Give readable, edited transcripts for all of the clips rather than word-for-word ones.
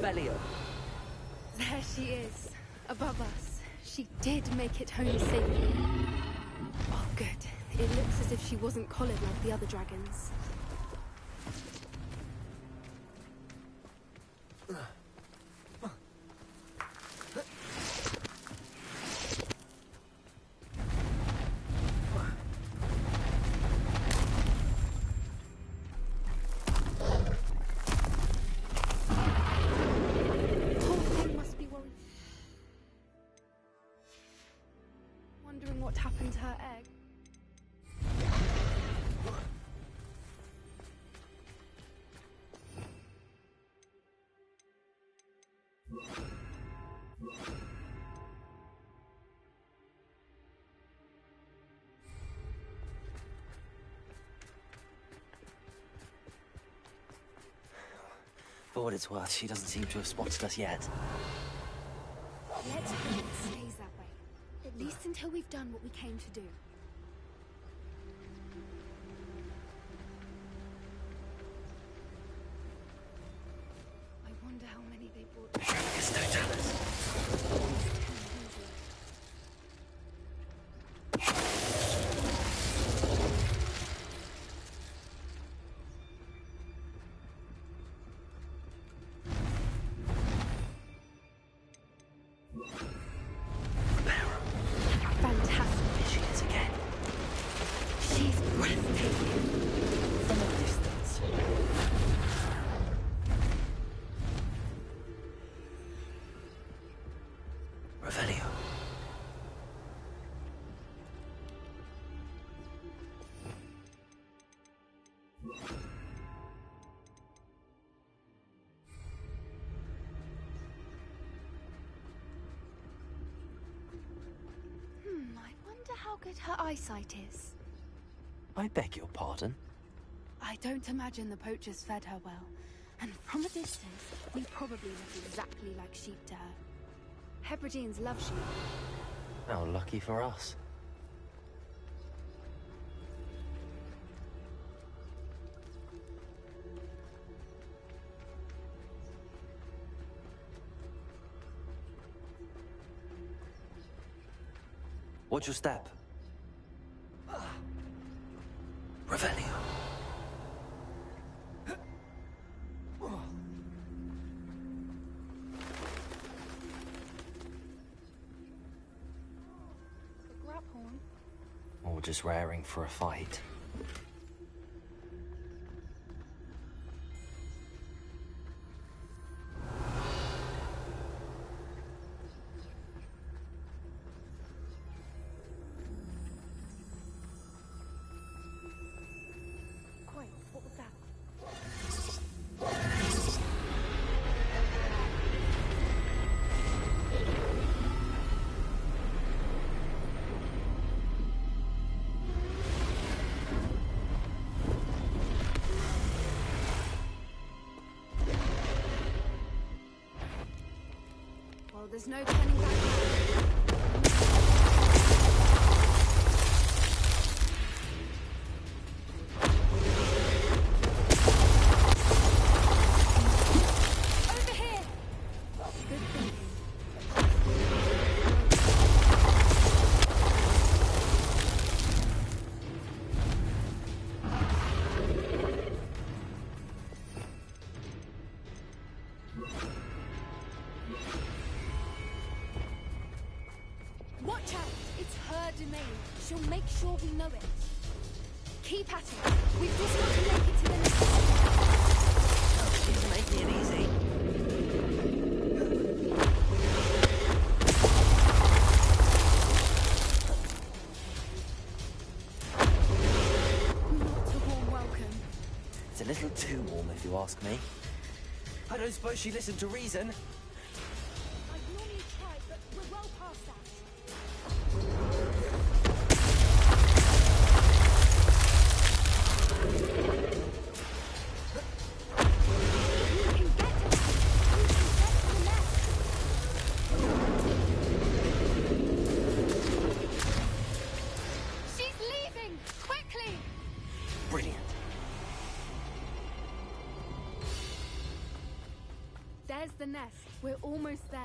Revelio. There she is, above us. She did make it home safely. Oh, good. It looks as if she wasn't collared like the other dragons. Wondering what happened to her egg. For what it's worth, she doesn't seem to have spotted us yet. Let's hope it stays that way. At least until we've done what we came to do. I wonder how many they brought. It's no jealous. How good her eyesight is. I beg your pardon? I don't imagine the poachers fed her well. And from a distance, we probably look exactly like sheep to her. Hebrideans love sheep. How lucky for us. Watch your step. Revelio. The grab horn. Or just raring for a fight. There's no turning back now. Over here! Good thinking. Watch out! It's her domain. She'll make sure we know it. Keep at it. We've just got to make it to the next. She's making it easy. Not a warm welcome. It's a little too warm, if you ask me. I don't suppose she listened to reason. I'd normally try, but we're well past that. There's the nest. We're almost there.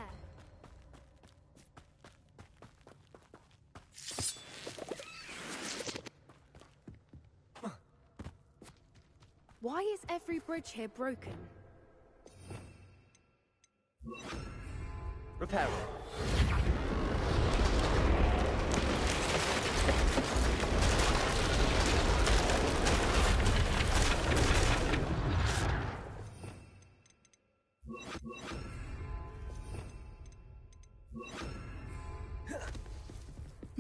Why is every bridge here broken? Repair it.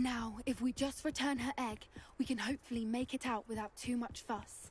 Now, if we just return her egg, we can hopefully make it out without too much fuss.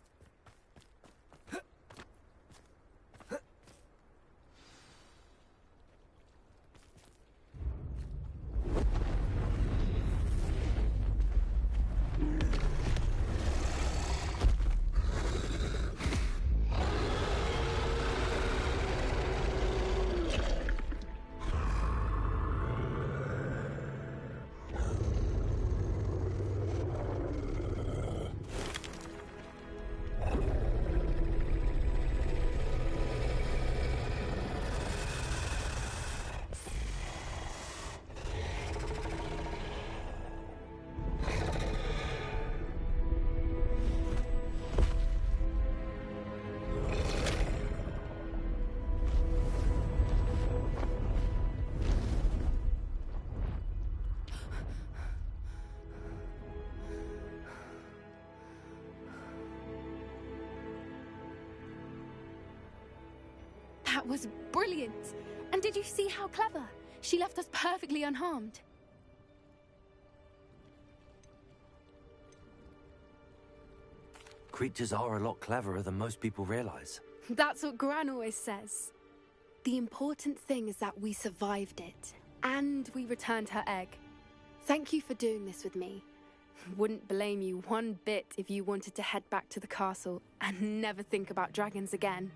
That was brilliant! And did you see how clever? She left us perfectly unharmed. Creatures are a lot cleverer than most people realize. That's what Gran always says. The important thing is that we survived it. And we returned her egg. Thank you for doing this with me. Wouldn't blame you one bit if you wanted to head back to the castle and never think about dragons again.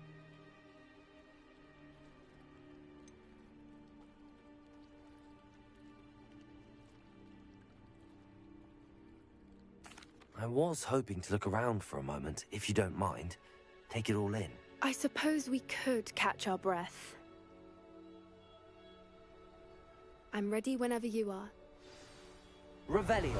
I was hoping to look around for a moment, if you don't mind. Take it all in. I suppose we could catch our breath. I'm ready whenever you are. Revelio.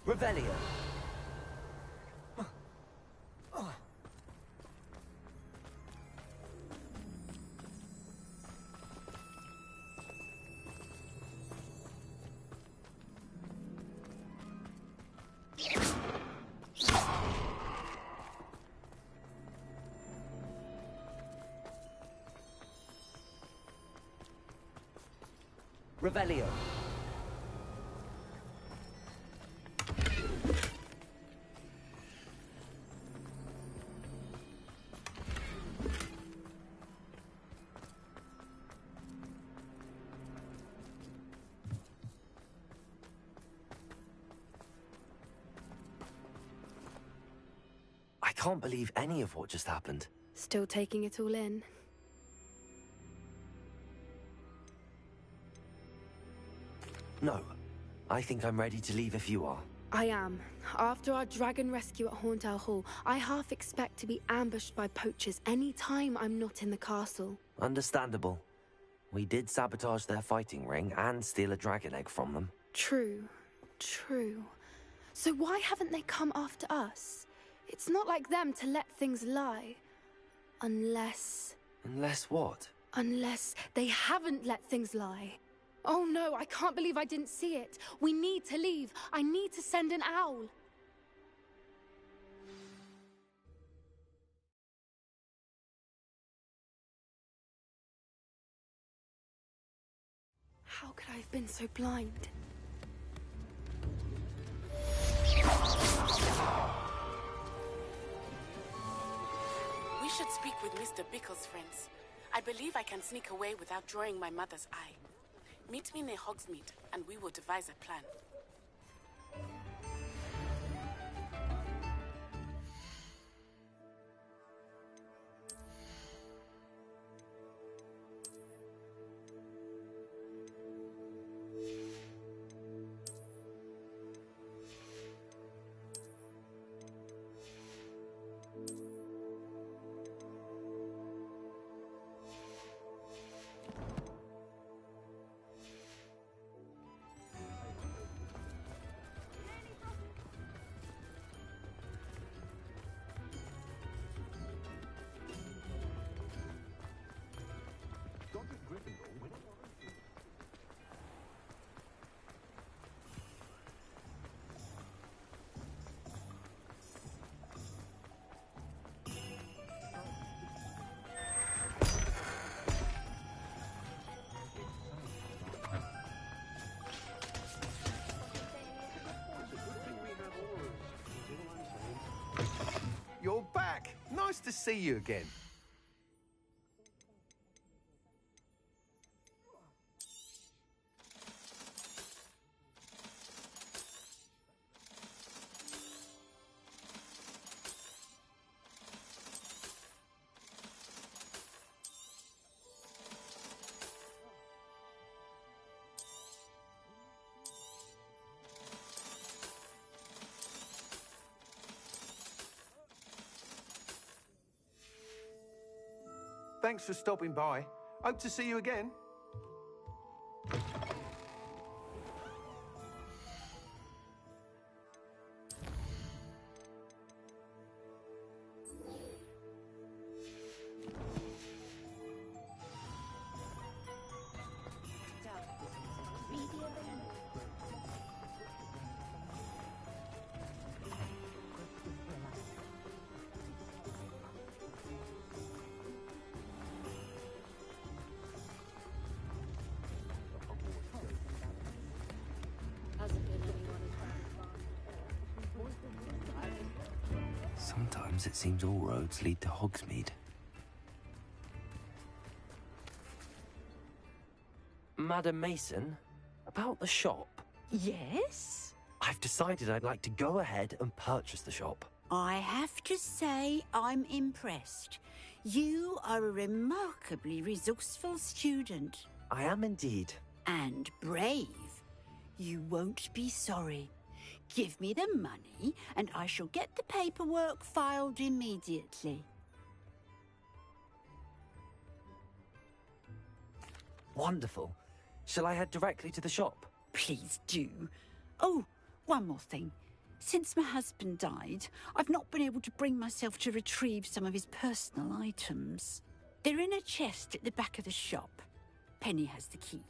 Revelio. Revelio. I can't believe any of what just happened. Still taking it all in. No. I think I'm ready to leave if you are. I am. After our dragon rescue at Hauntow Hall, I half expect to be ambushed by poachers any time I'm not in the castle. Understandable. We did sabotage their fighting ring and steal a dragon egg from them. True. True. So why haven't they come after us? It's not like them to let things lie. Unless... Unless what? Unless they haven't let things lie. Oh no, I can't believe I didn't see it. We need to leave. I need to send an owl. How could I have been so blind? speak with Mr. Bickle's friends. I believe I can sneak away without drawing my mother's eye. Meet me near Hogsmeade, and we will devise a plan. You're back! Nice to see you again. Thanks for stopping by. Hope to see you again. Sometimes it seems all roads lead to Hogsmeade. Madam Mason, about the shop. Yes? I've decided I'd like to go ahead and purchase the shop. I have to say I'm impressed. You are a remarkably resourceful student. I am indeed. And brave. You won't be sorry. Give me the money, and I shall get the paperwork filed immediately. Wonderful. Shall I head directly to the shop? Please do. Oh, one more thing. Since my husband died, I've not been able to bring myself to retrieve some of his personal items. They're in a chest at the back of the shop. Penny has the key.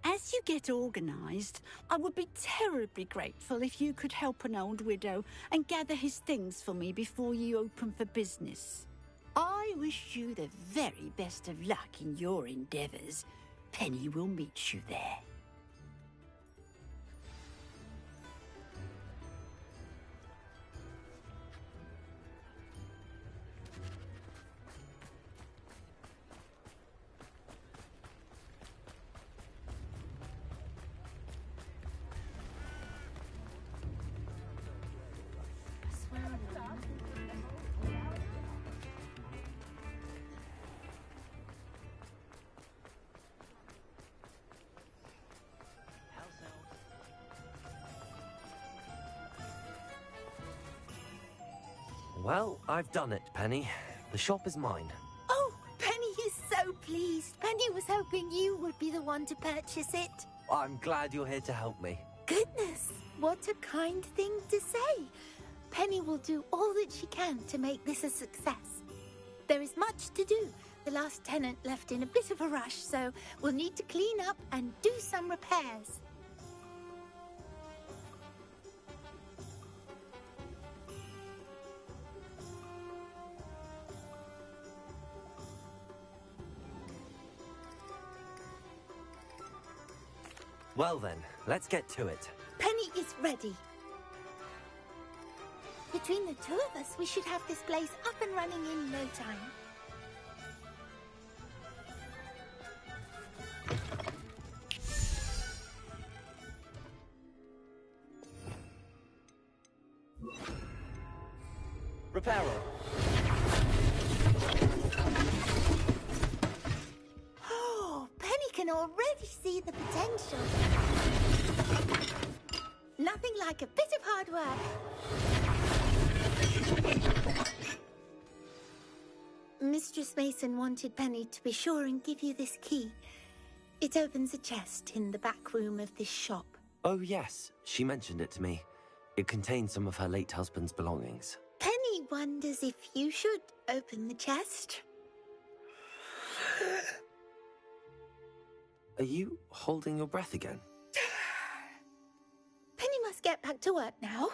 As you get organised, I would be terribly grateful if you could help an old widow and gather his things for me before you open for business. I wish you the very best of luck in your endeavours. Penny will meet you there. Well, I've done it, Penny. The shop is mine. Oh, Penny is so pleased. Penny was hoping you would be the one to purchase it. I'm glad you're here to help me. Goodness, what a kind thing to say. Penny will do all that she can to make this a success. There is much to do. The last tenant left in a bit of a rush, so we'll need to clean up and do some repairs. Well then, let's get to it. Penny is ready. Between the two of us, we should have this place up and running in no time. Reparo. Oh, Penny can already see the potential. Nothing like a bit of hard work. Mistress Mason wanted Penny to be sure and give you this key. It opens a chest in the back room of this shop. Oh, yes. She mentioned it to me. It contains some of her late husband's belongings. Penny wonders if you should open the chest. Are you holding your breath again? Penny must get back to work now.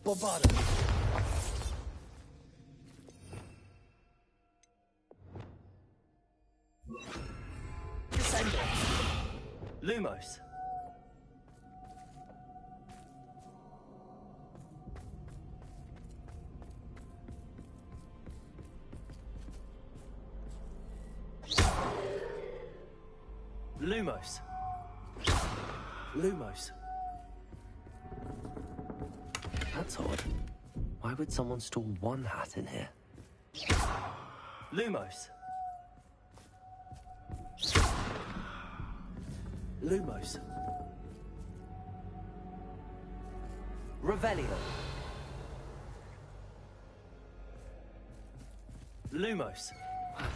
Bombarded. Descendant. Lumos. Lumos. Lumos. That's odd. Why would someone store one hat in here? Lumos. Lumos. Revelio. Lumos.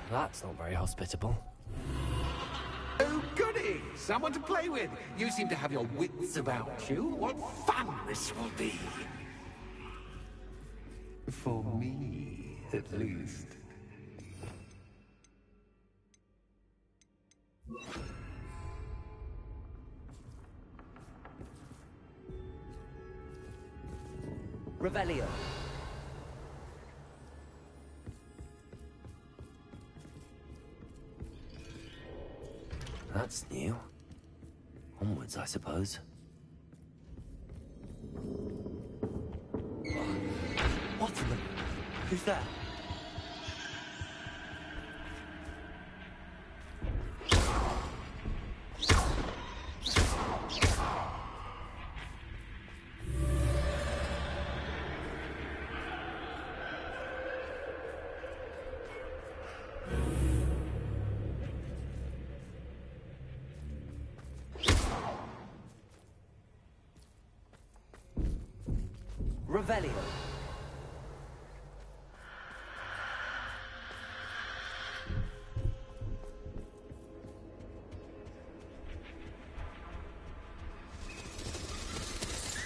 That's not very hospitable. Oh, goody! Someone to play with. You seem to have your wits about you. What fun this will be. For me, at least. Revelio. That's new. Onwards, I suppose. What in the... Who's there? Revelio.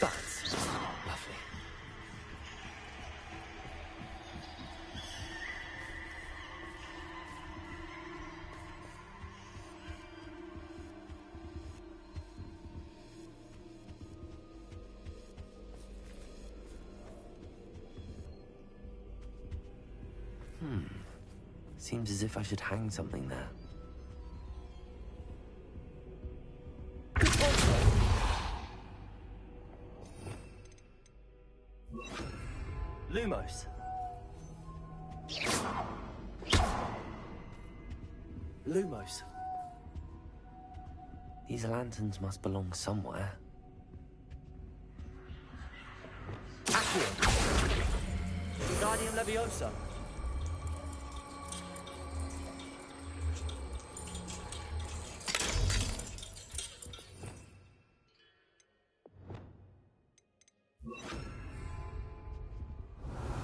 That's lovely. Seems as if I should hang something there. Lumos. Lumos. These lanterns must belong somewhere. Accio. Wingardium Leviosa.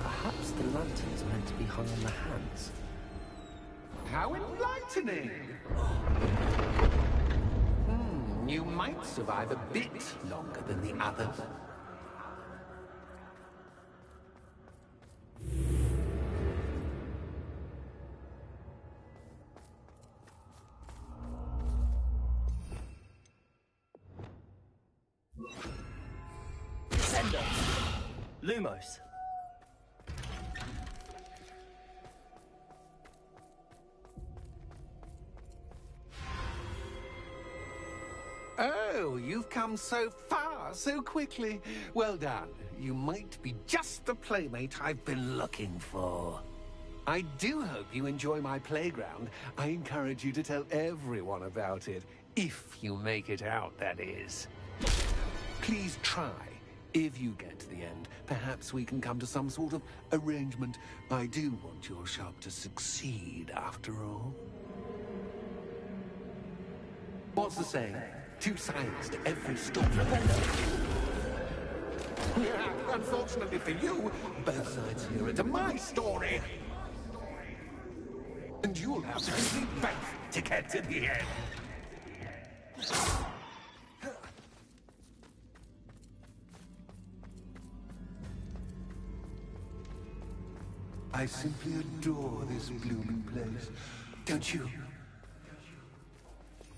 Perhaps the lanterns are meant to be hung on the hands. How enlightening! You might survive a bit longer than the others. Sender. Lumos. Oh, you've come so far, so quickly. Well done. You might be just the playmate I've been looking for. I do hope you enjoy my playground. I encourage you to tell everyone about it. If you make it out, that is. Please try. If you get to the end, perhaps we can come to some sort of arrangement. I do want your shop to succeed, after all. What's the saying? Two sides to every story. Yeah, unfortunately for you, both sides here are to my story. And you'll have to complete both to get to the end. I simply adore this blooming place. Don't you?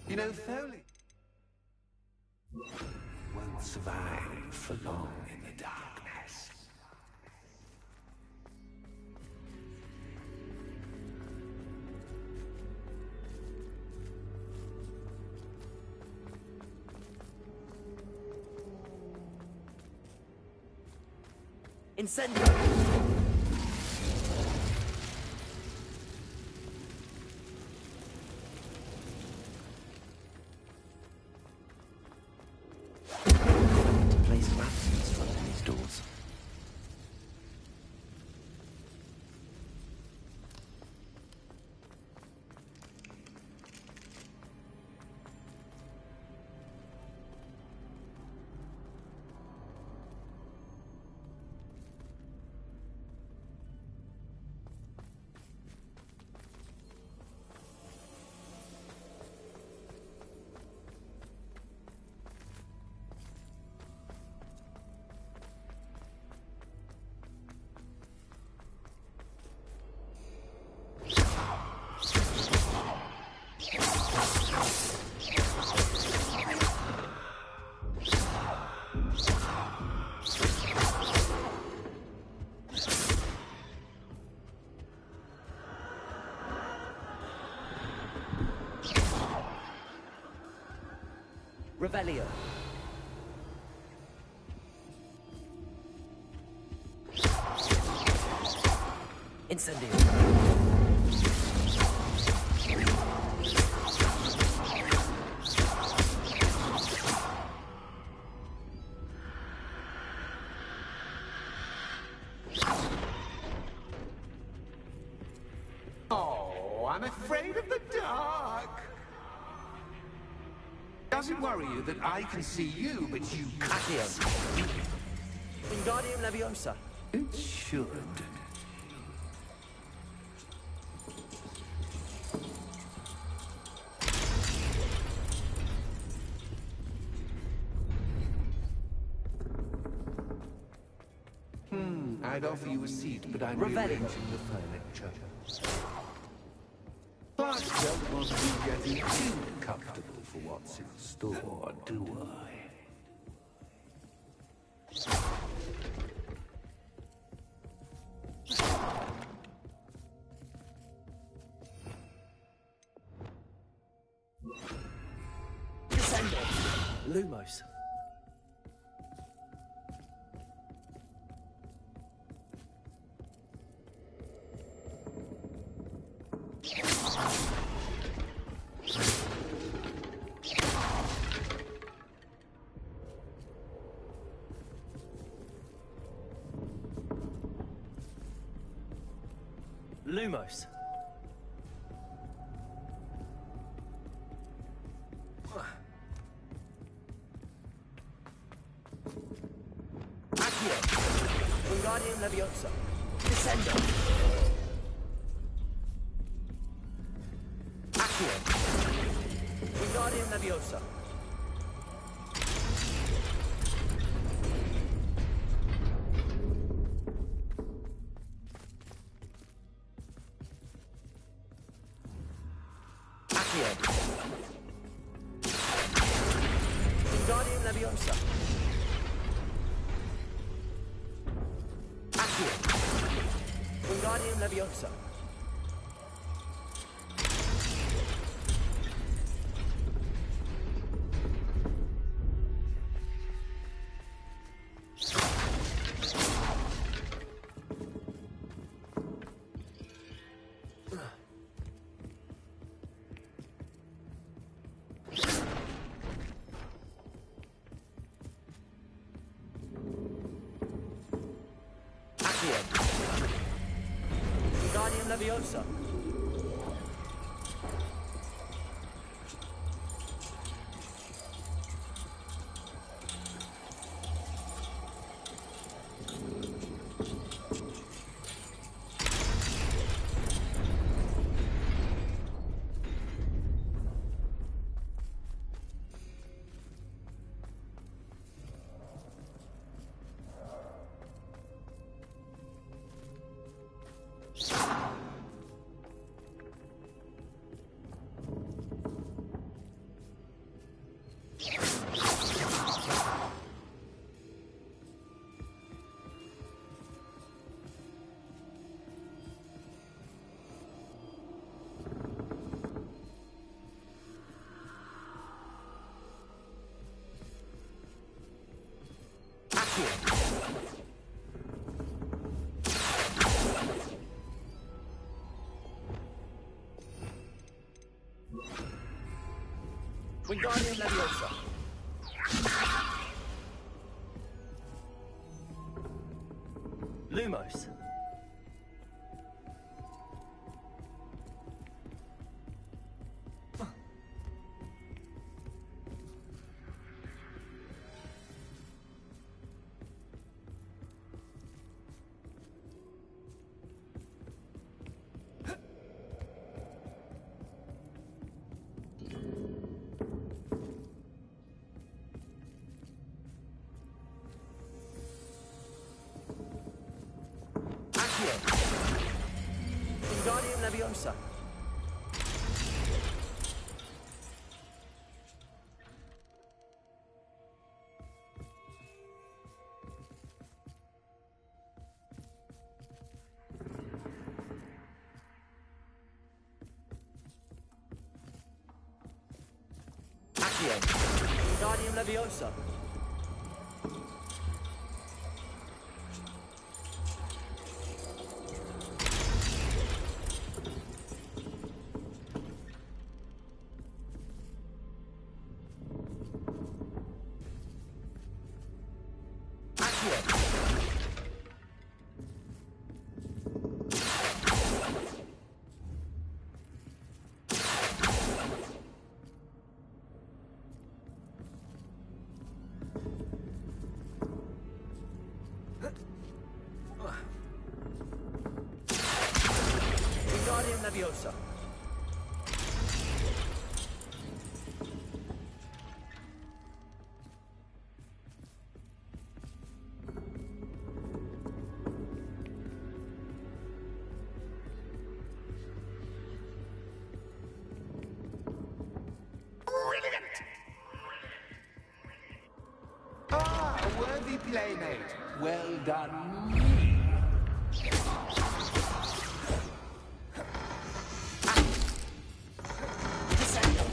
You know, Foley won't survive for long in the darkness. Incendio. Revelio. Incendio. Oh, I'm afraid of the dark. Doesn't worry you that I can see you, but you can't. Wingardium Leviosa. It should. I'd offer you a seat, but I'm rearranging the furniture. But I don't want to be getting too comfortable for what's in store, do I? Lumos. Lumos. Accio. Wingardium Leviosa. Descendo. Accio. Wingardium Leviosa. Accio. Wingardium Leviosa. Accio. Wingardium Leviosa. Accio. Wingardium Leviosa. Accio. Wingardium Leviosa. Lumos. Accio. Wingardium Leviosa. Accio. Wingardium Leviosa. Wingardium Leviosa. Ah, a worthy playmate. Well done. Descendo.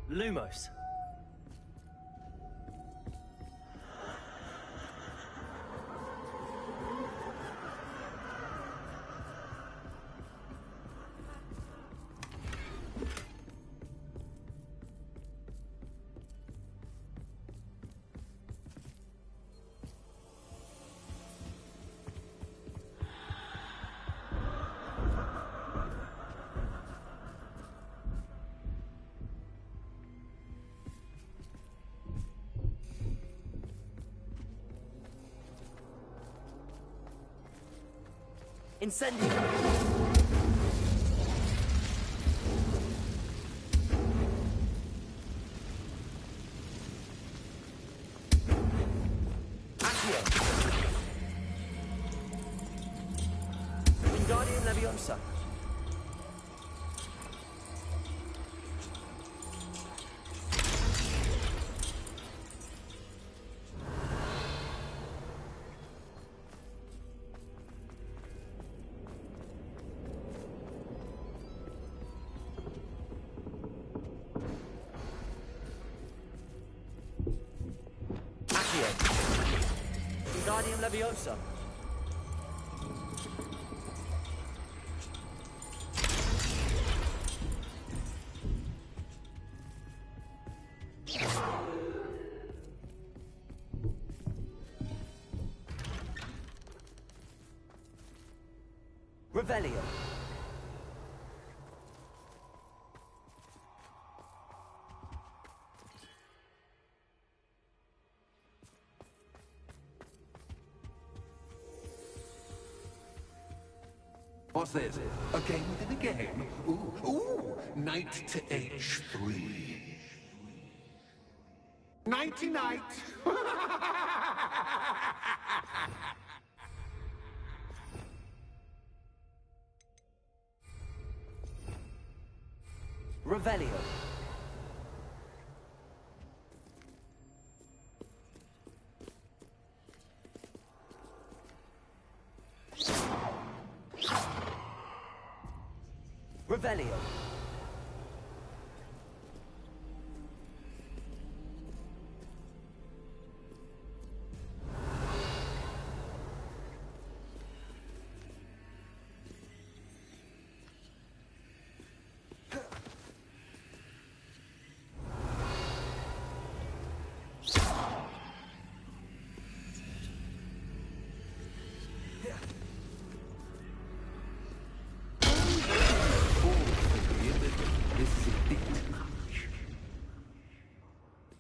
Lumos. Incendio! Accio! Wingardium Leviosa! Wingardium Leviosa. Revelio. What's this? A game within a game? Ooh, knight to h3. Nighty-night! Revelio. Revelio.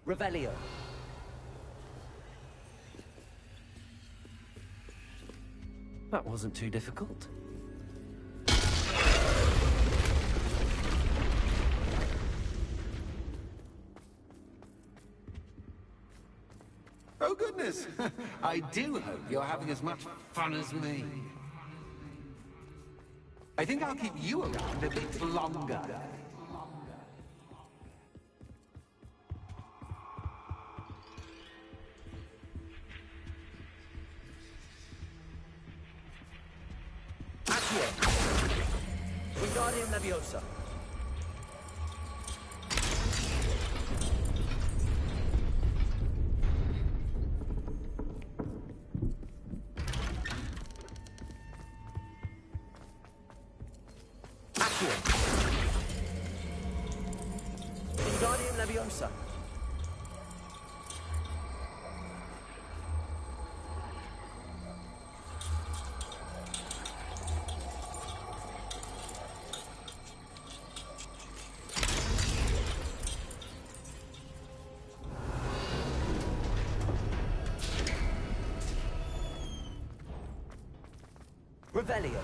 Revelio. That wasn't too difficult. Oh, goodness! I do hope you're having as much fun as me. I think I'll keep you around a bit longer. Wingardium Leviosa. Accio. Wingardium Leviosa. Revelio.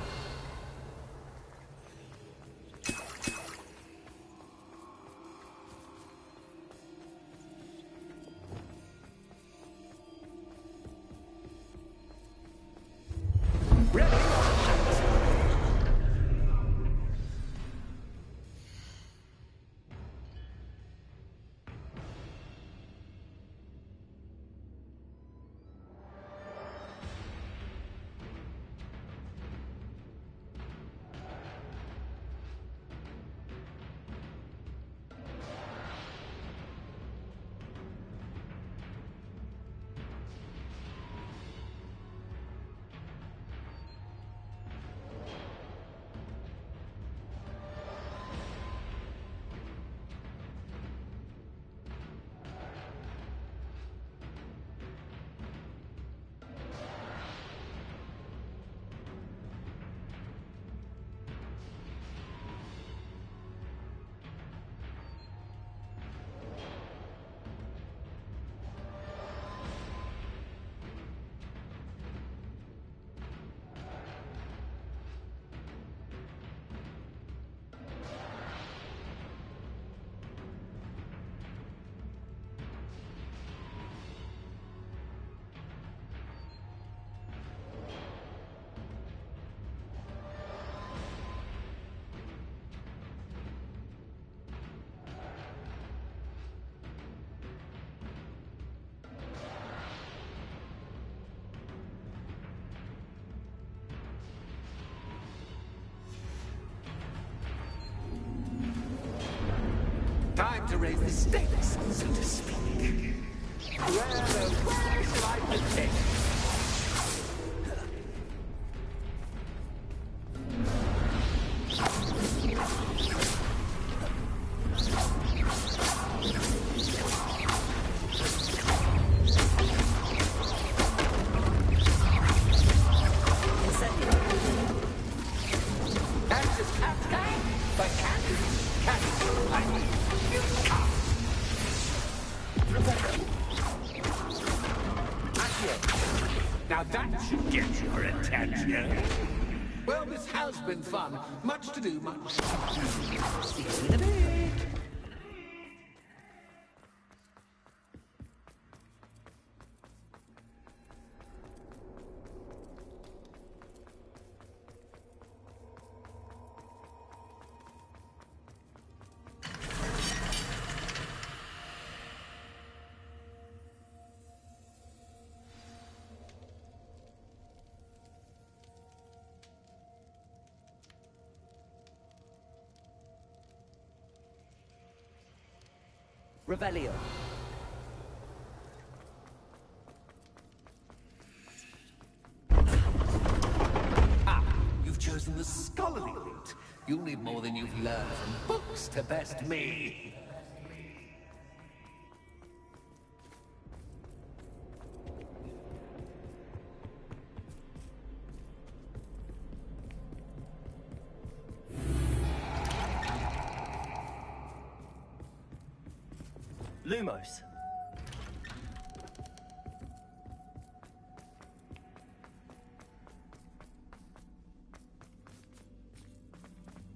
time to raise the stakes, so to speak. Where shall I begin? Now that should get your attention. Well, this has been fun. Much to do, much. See you in a bit. Revelio. You've chosen the scholarly route. You'll need more than you've learned from books to best me. Lumos.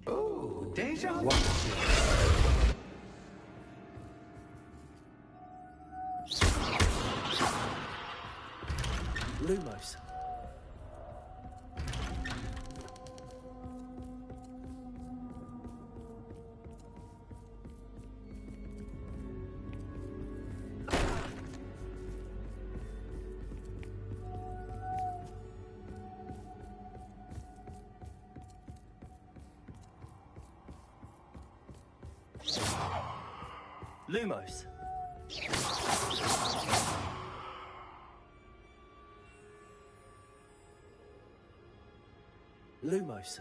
Oh, deja vu. Lumos. Lumos. Lumos.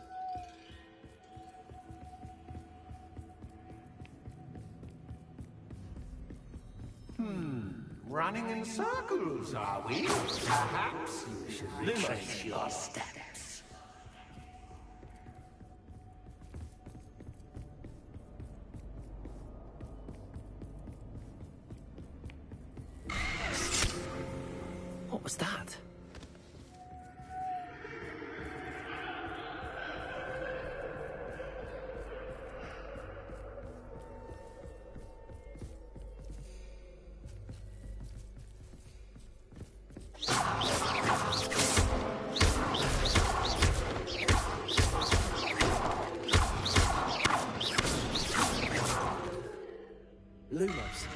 Running in circles, are we? Perhaps you should retrace your steps. What was that? Lumos.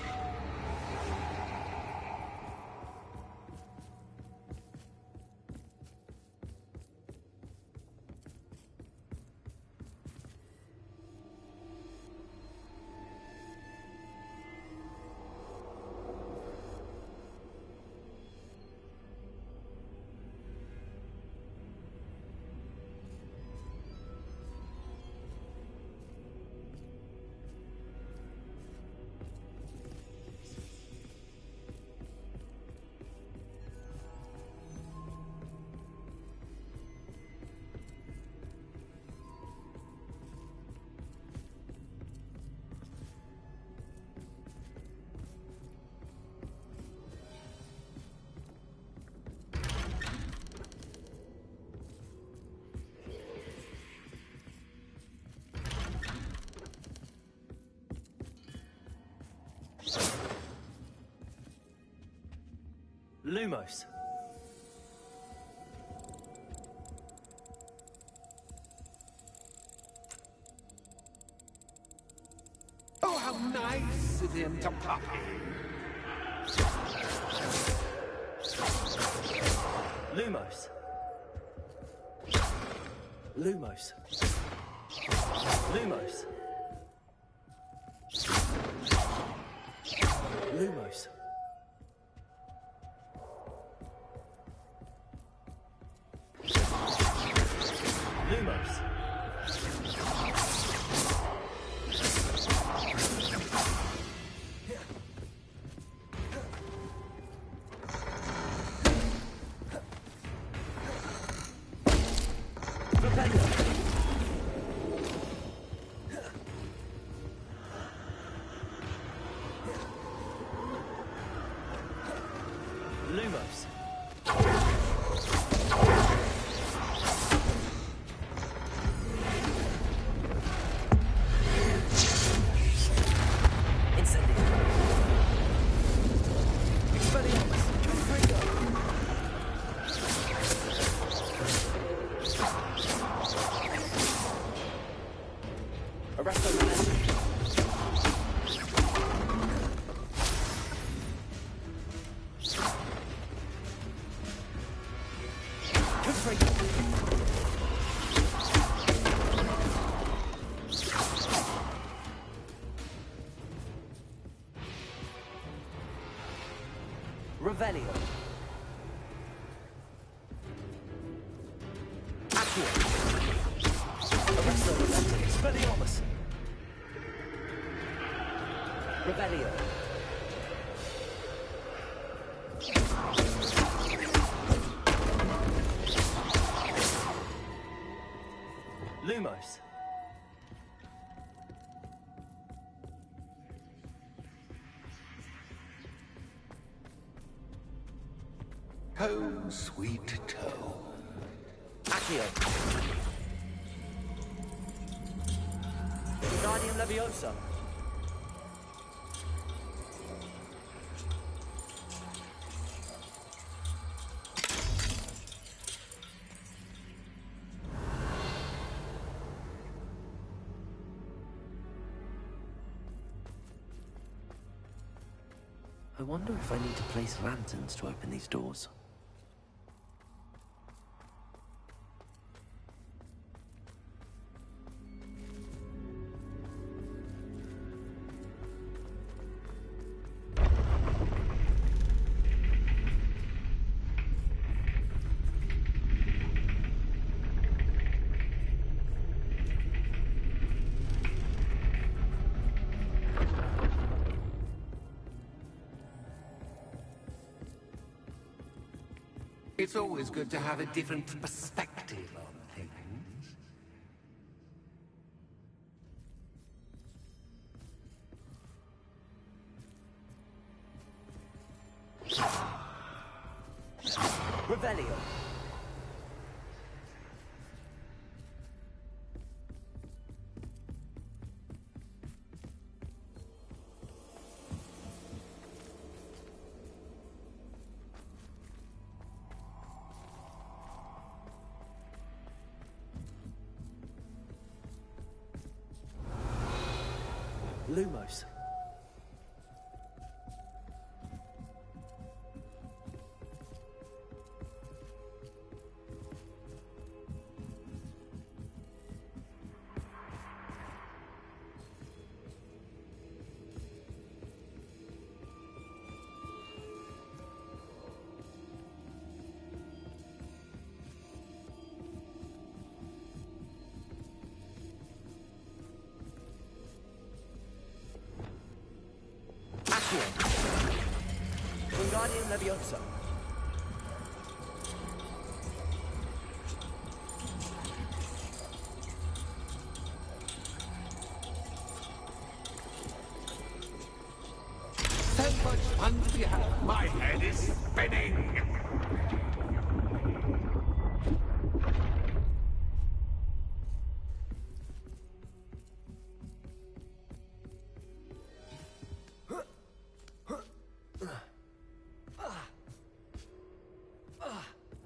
Lumos. Oh, how nice of him to pop in. Lumos. Lumos. Lumos. Lumos. Lumos. Lumos. Incendio. Expelliarmus. Confringo. Arresto Momentum. Revelio. Accio. Arresto Momentum. Expelliarmus. Revelio. Lumos. Oh, sweet toe. Accio. Guardian Leviosa. I wonder if I need to place lanterns to open these doors. It's always good to have a different perspective on things. Revelio. Lumos. Guardian Leviosa. So much fun to be had. My head is spinning.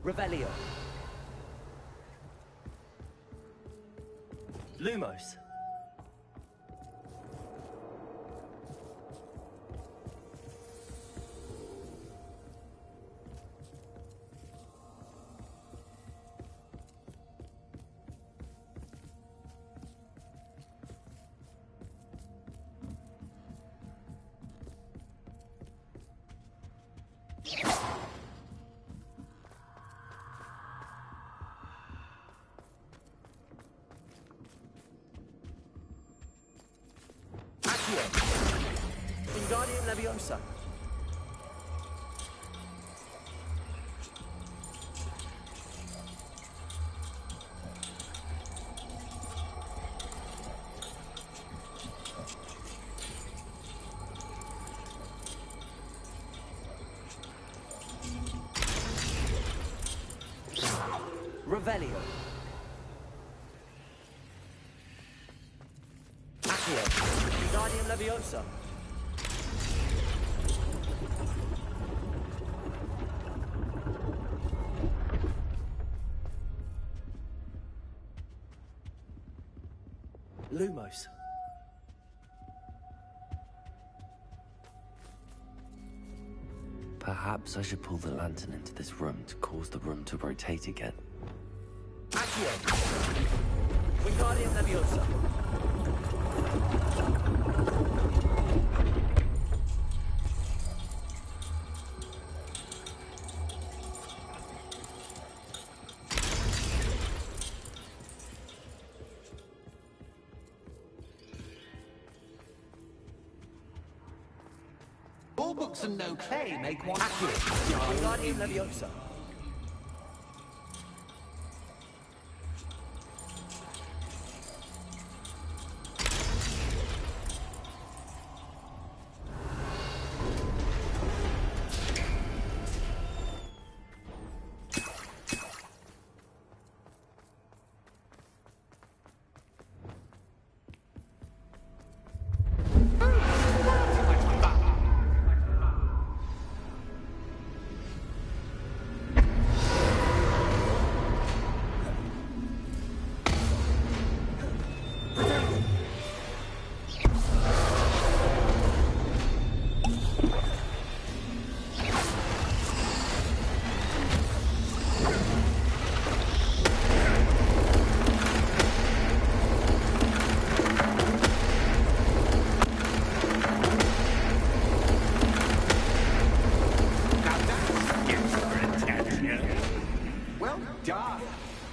Revelio. Lumos. Accio. Wingardium Leviosa. Revelio. Accio. Wingardium Leviosa. Lumos. Perhaps I should pull the lantern into this room to cause the room to rotate again. Accio! Wingardium Leviosa. All books and no clay make one Accio. Wingardium Leviosa.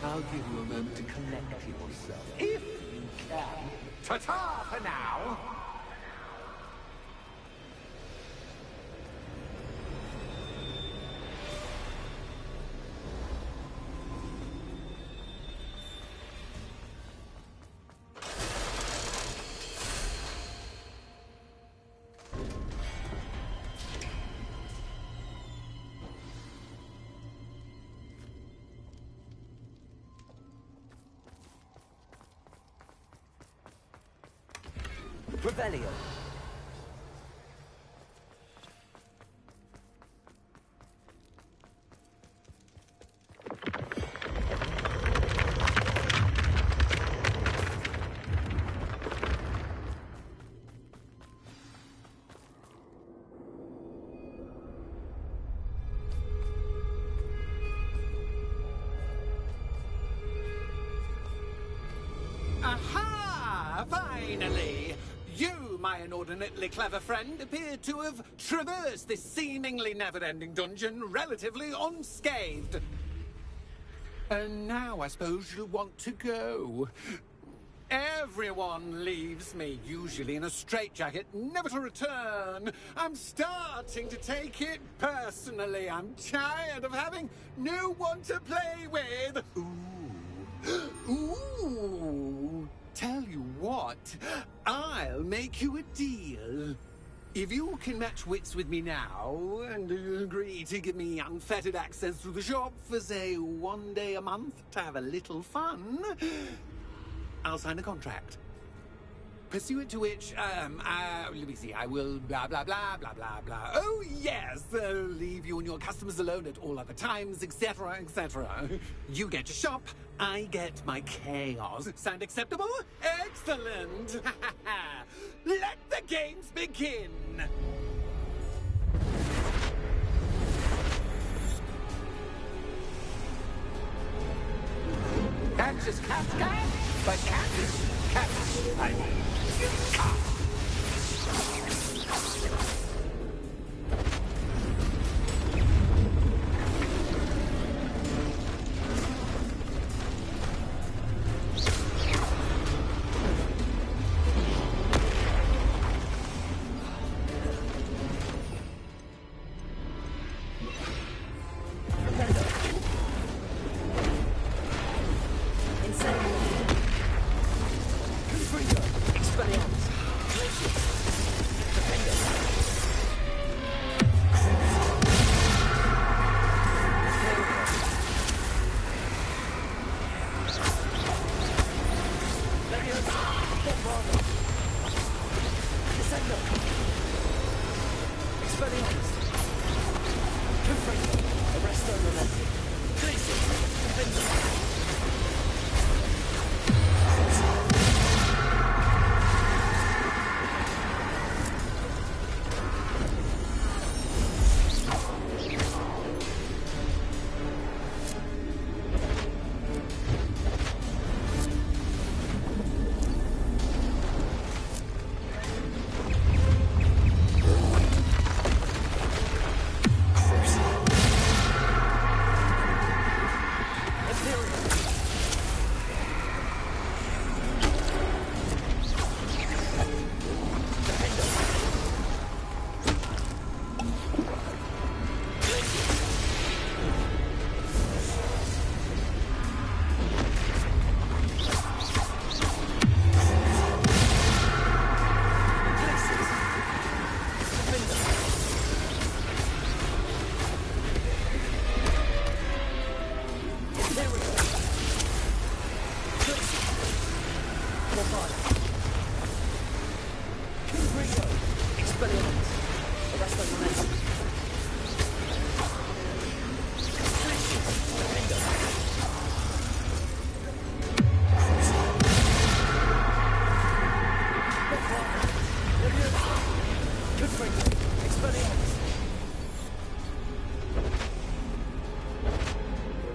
I'll give you a moment to collect yourself, if you can. Ta-ta for now! Revelio. Aha! Finally! You, my inordinately clever friend, appear to have traversed this seemingly never-ending dungeon relatively unscathed. And now I suppose you'll want to go. Everyone leaves me, usually in a straitjacket, never to return. I'm starting to take it personally. I'm tired of having no one to play with. Ooh. Ooh. Tell you what, I'll make you a deal. If you can match wits with me now, and agree to give me unfettered access to the shop for, say, 1 day a month to have a little fun, I'll sign a contract. Pursuant to which, let me see, I will blah, blah, blah, blah, blah, blah. Oh, yes, leave you and your customers alone at all other times, etc., etc. You get your shop, I get my chaos. Sound acceptable? Excellent! Let the games begin! Kansas cat, but Kansas cat, I mean. Bombardment. Descendo. Expelliarmus. Confringo. Arresto Momentum. Glacius. Defender.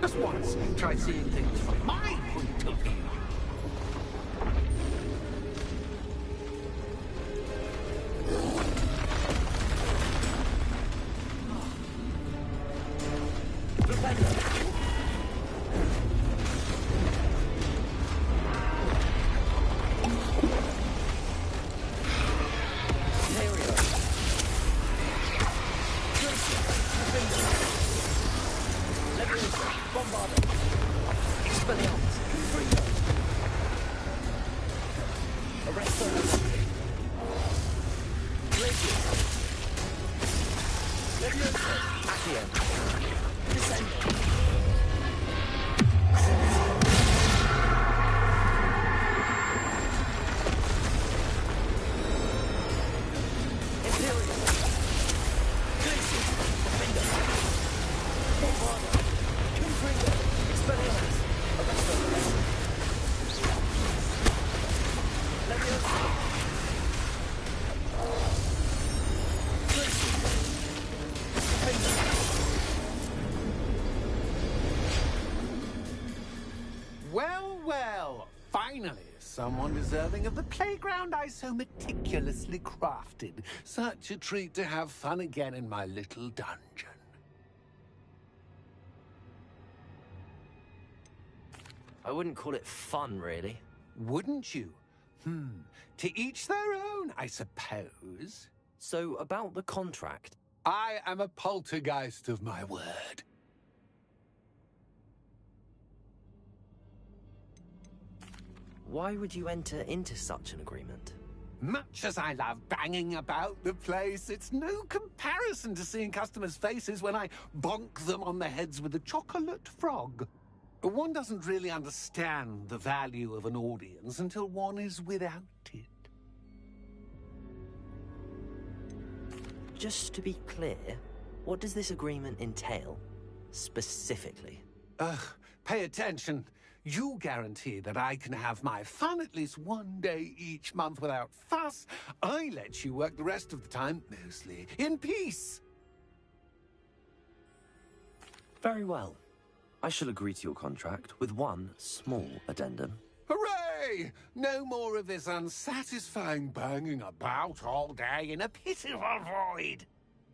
Just once, try seeing things from my point of view. Finally, someone deserving of the playground I so meticulously crafted. Such a treat to have fun again in my little dungeon. I wouldn't call it fun, really. Wouldn't you? To each their own, I suppose. So, about the contract. I am a poltergeist of my word. Why would you enter into such an agreement? Much as I love banging about the place, it's no comparison to seeing customers' faces when I bonk them on the heads with a chocolate frog. One doesn't really understand the value of an audience until one is without it. Just to be clear, what does this agreement entail, specifically? Pay attention. You guarantee that I can have my fun at least one day each month without fuss. I let you work the rest of the time, mostly in peace. Very well. I shall agree to your contract with one small addendum. Hooray! No more of this unsatisfying banging about all day in a pitiful void.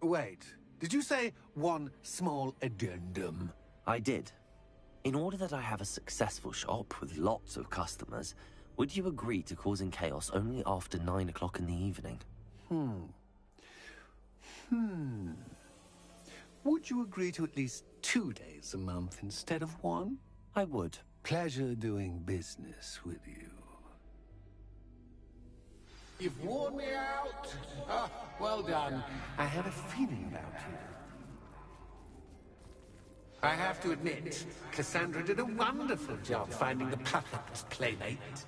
Wait, did you say one small addendum? I did. In order that I have a successful shop with lots of customers, would you agree to causing chaos only after 9 o'clock in the evening? Would you agree to at least 2 days a month instead of one? I would. Pleasure doing business with you. You've worn me out. Well done. I had a feeling about you. I have to admit, Cassandra did a wonderful job finding the perfect playmate.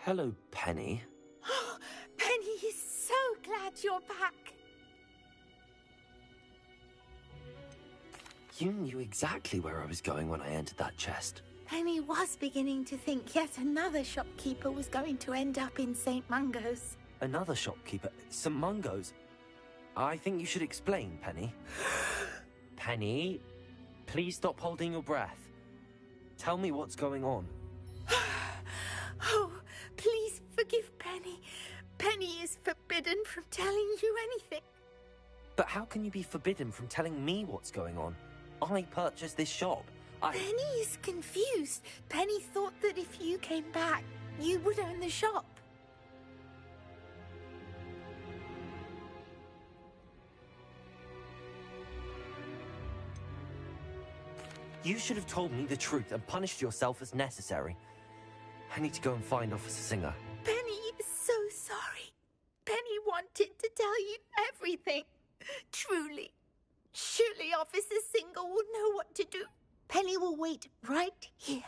Hello, Penny. Penny is so glad you're back. You knew exactly where I was going when I entered that chest. Penny was beginning to think yet another shopkeeper was going to end up in St. Mungo's. Another shopkeeper? St. Mungo's? I think you should explain, Penny. Penny, please stop holding your breath. Tell me what's going on. Oh, please forgive Penny. Penny is forbidden from telling you anything. But how can you be forbidden from telling me what's going on? I purchased this shop. Penny is confused. Penny thought that if you came back, you would own the shop. You should have told me the truth and punished yourself as necessary. I need to go and find Officer Singer. Penny is so sorry. Penny wanted to tell you everything. Truly. Surely Officer Singer will know what to do. Penny will wait right here.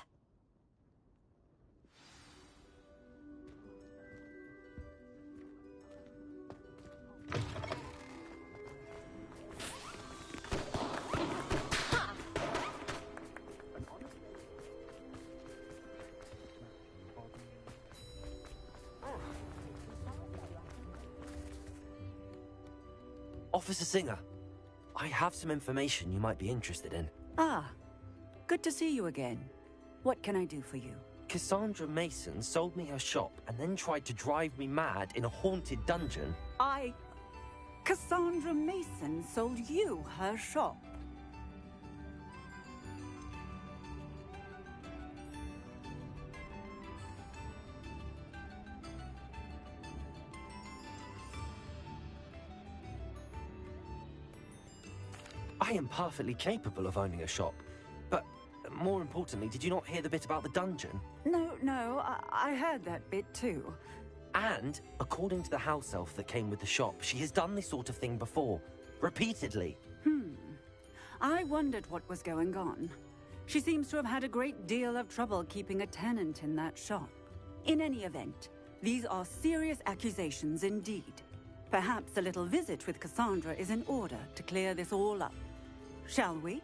Officer Singer, I have some information you might be interested in. Ah, good to see you again. What can I do for you? Cassandra Mason sold me her shop and then tried to drive me mad in a haunted dungeon. Cassandra Mason sold you her shop. I am perfectly capable of owning a shop. But more importantly, did you not hear the bit about the dungeon? No, I heard that bit too. And, according to the house elf that came with the shop, she has done this sort of thing before. Repeatedly. I wondered what was going on. She seems to have had a great deal of trouble keeping a tenant in that shop. In any event, these are serious accusations indeed. Perhaps a little visit with Cassandra is in order to clear this all up. Shall we?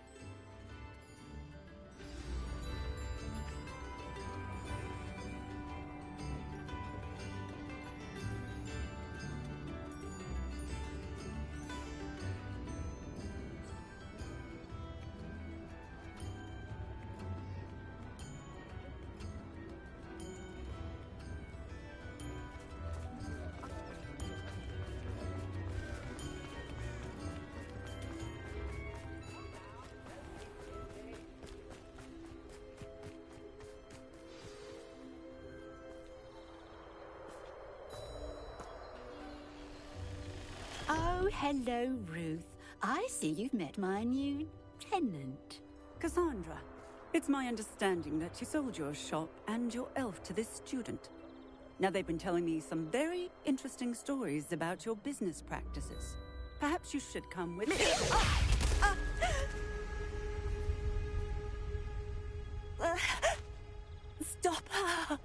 Oh, hello, Ruth. I see you've met my new tenant. Cassandra, it's my understanding that you sold your shop and your elf to this student. Now, they've been telling me some very interesting stories about your business practices. Perhaps you should come with me. Stop her!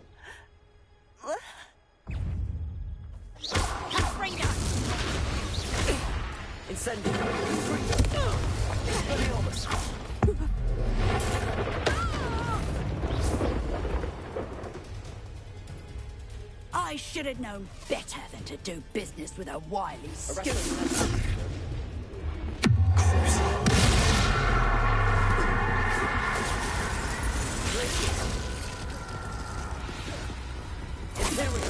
Incendio! Expelliarmus! I should have known better than to do business with a wily student. There we go!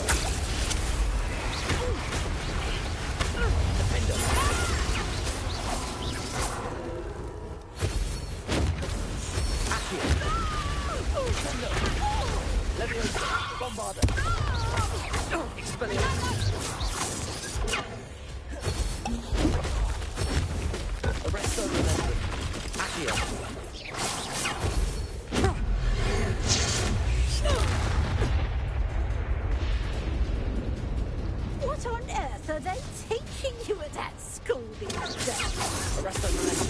What on earth are they teaching you at that school these days?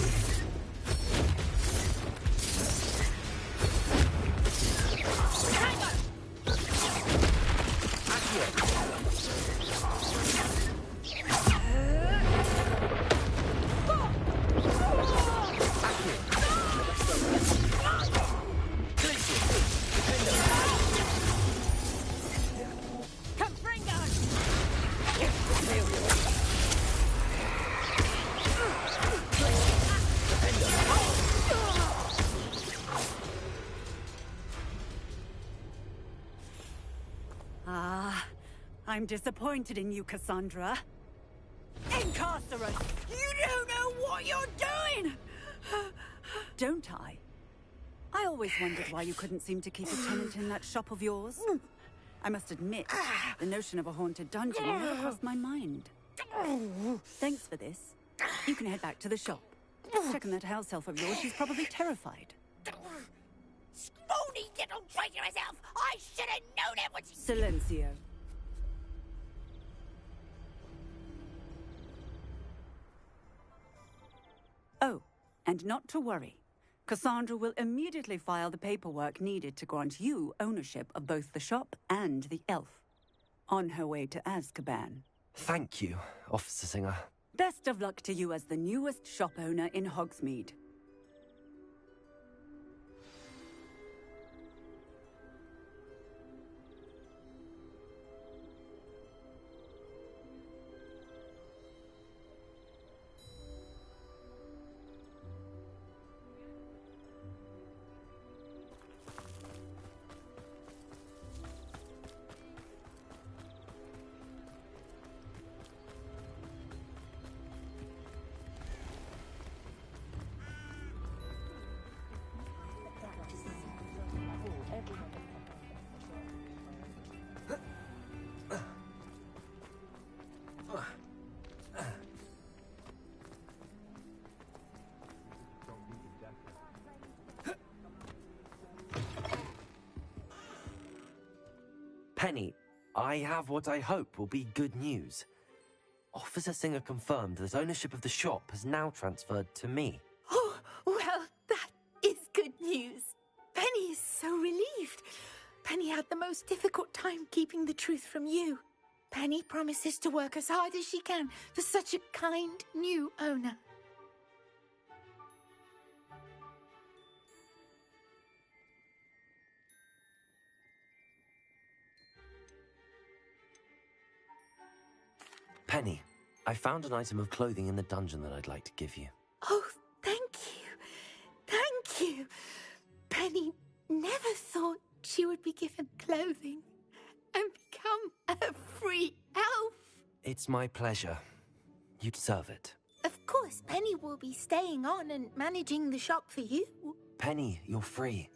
I'm disappointed in you, Cassandra. Incarcerate! You don't know what you're doing! Don't I? I always wondered why you couldn't seem to keep a tenant in that shop of yours. I must admit, the notion of a haunted dungeon never crossed my mind. Thanks for this. You can head back to the shop. Checking that house elf of yours, she's probably terrified. Scrawny little traitor herself! I should have known it was... Silencio. Oh, and not to worry. Cassandra will immediately file the paperwork needed to grant you ownership of both the shop and the elf. On her way to Azkaban. Thank you, Officer Singer. Best of luck to you as the newest shop owner in Hogsmeade. Penny, I have what I hope will be good news. Officer Singer confirmed that ownership of the shop has now transferred to me. Oh, well, that is good news. Penny is so relieved. Penny had the most difficult time keeping the truth from you. Penny promises to work as hard as she can for such a kind new owner. Penny, I found an item of clothing in the dungeon that I'd like to give you. Oh, thank you. Thank you. Penny never thought she would be given clothing and become a free elf. It's my pleasure. You deserve it. Of course, Penny will be staying on and managing the shop for you. Penny, you're free.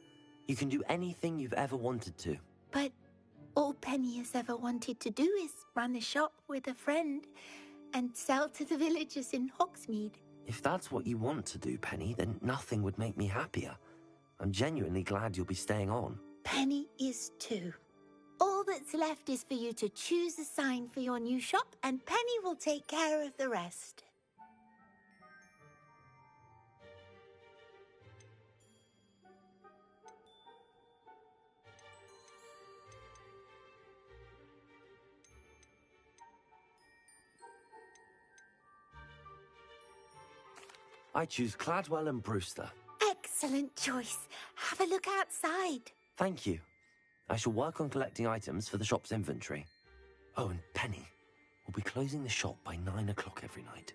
You can do anything you've ever wanted to. But all Penny has ever wanted to do is run a shop with a friend and sell to the villagers in Hogsmeade. If that's what you want to do, Penny, then nothing would make me happier. I'm genuinely glad you'll be staying on. Penny is too. All that's left is for you to choose a sign for your new shop, and Penny will take care of the rest. I choose Cladwell and Brewster. Excellent choice. Have a look outside. Thank you. I shall work on collecting items for the shop's inventory. Oh, and Penny, we'll be closing the shop by 9 o'clock every night.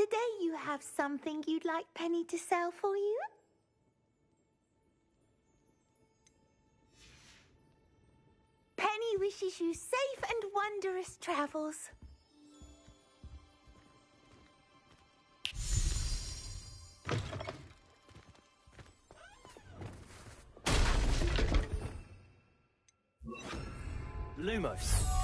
Today you have something you'd like Penny to sell for you? Penny wishes you safe and wondrous travels. Lumos.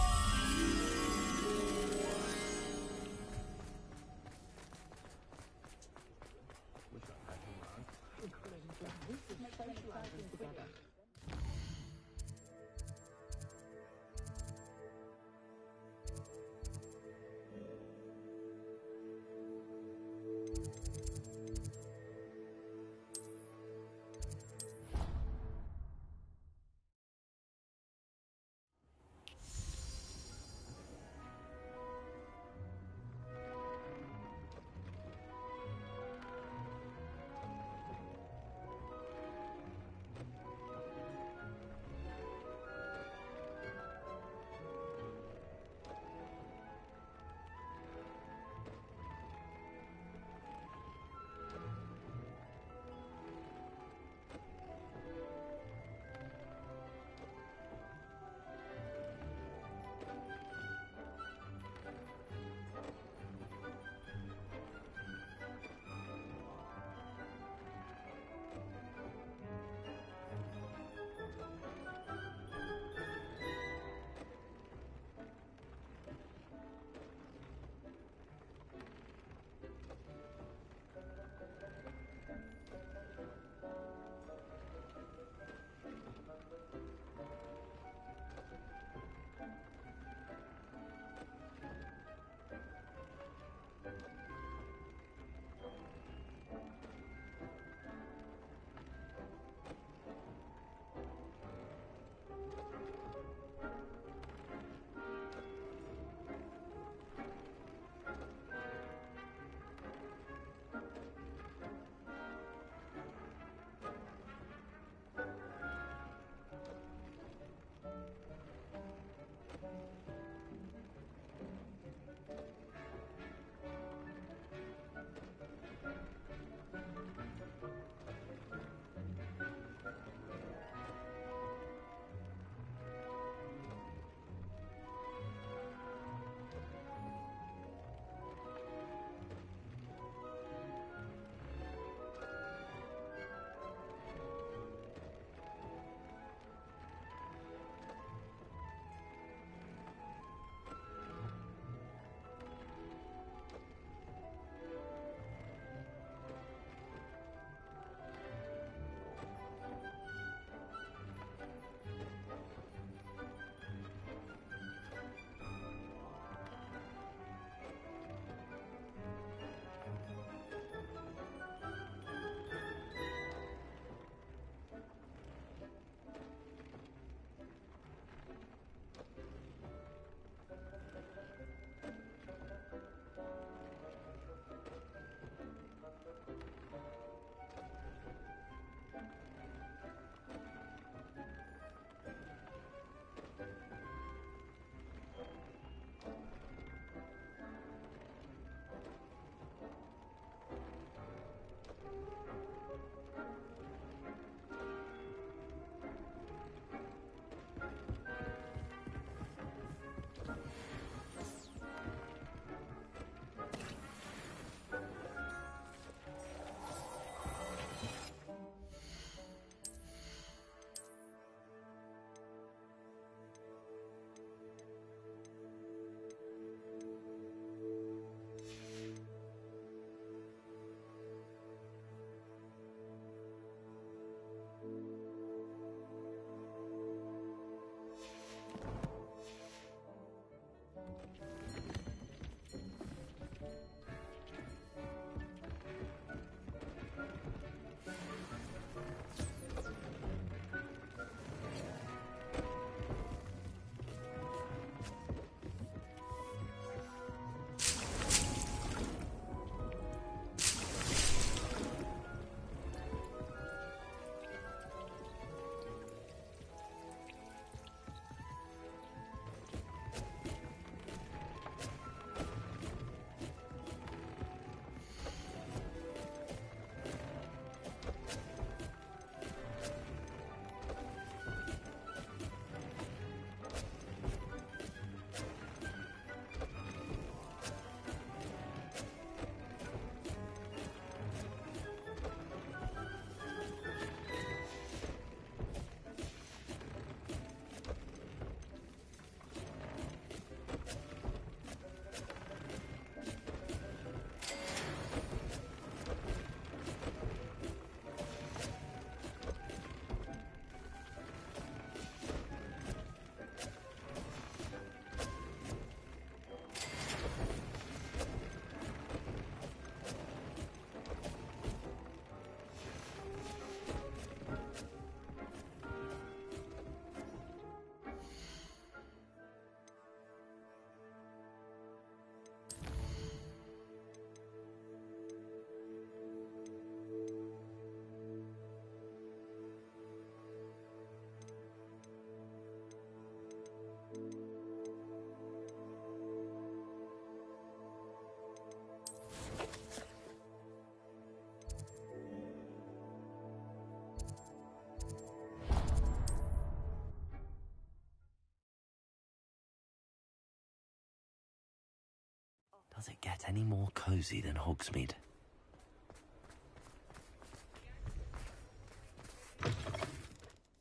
Does it get any more cozy than Hogsmeade?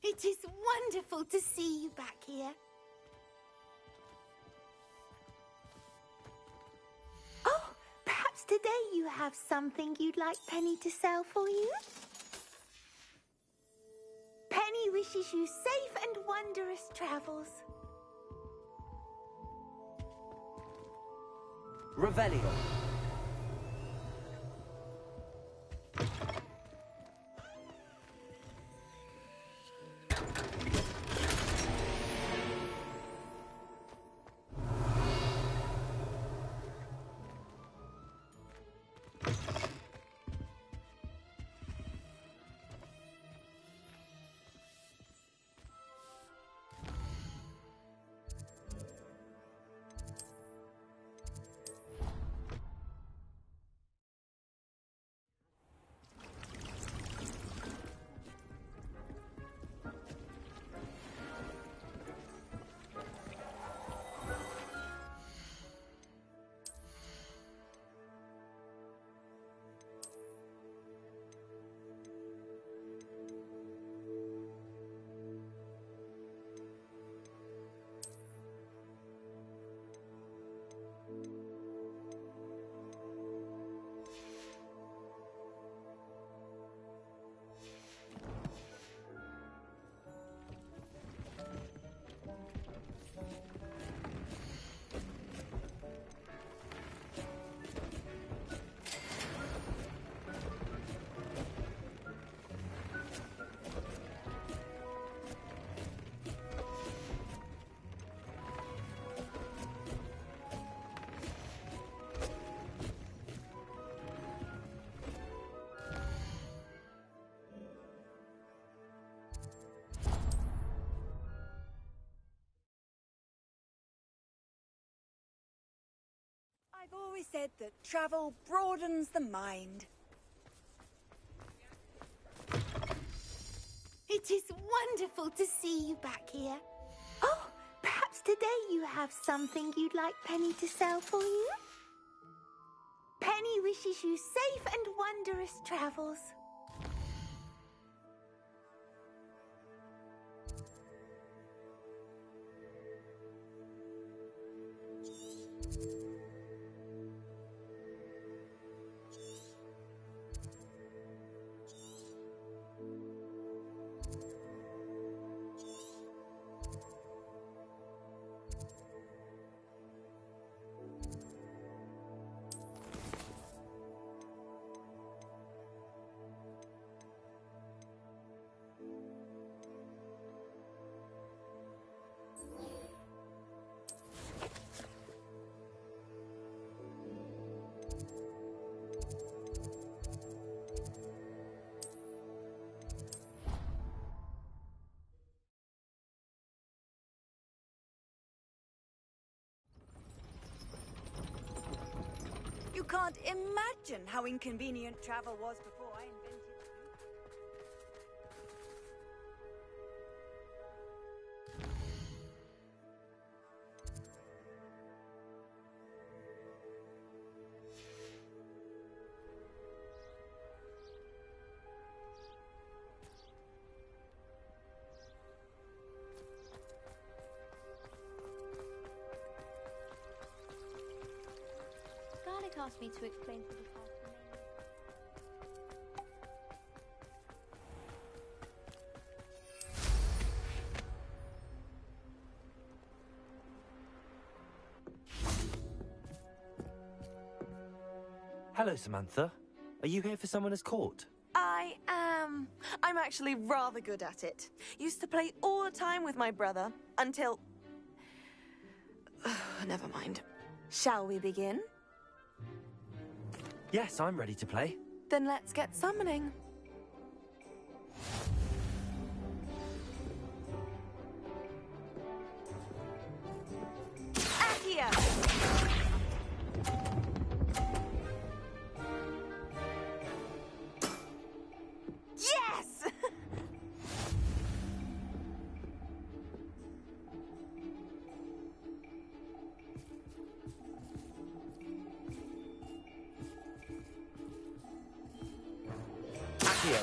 It is wonderful to see you back here. Oh, perhaps today you have something you'd like Penny to sell for you? Penny wishes you safe and wondrous travels. Revelio. I've always said that travel broadens the mind. It is wonderful to see you back here. Oh, perhaps today you have something you'd like Penny to sell for you? Penny wishes you safe and wondrous travels. You can't imagine how inconvenient travel was before I invented it. Garlic asked me to explain to the past. Hello, Samantha. Are you here for Summoner's Court? I am. I'm actually rather good at it. Used to play all the time with my brother, until... Never mind. Shall we begin? Yes, I'm ready to play. Then let's get summoning. Accio! Yes! Accio!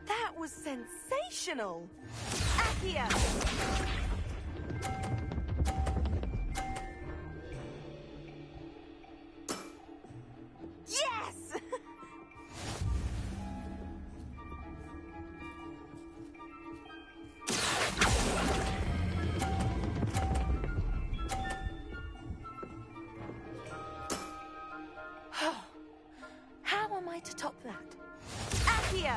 That was sensational! Accio! Yes! How am I to top that? Accio!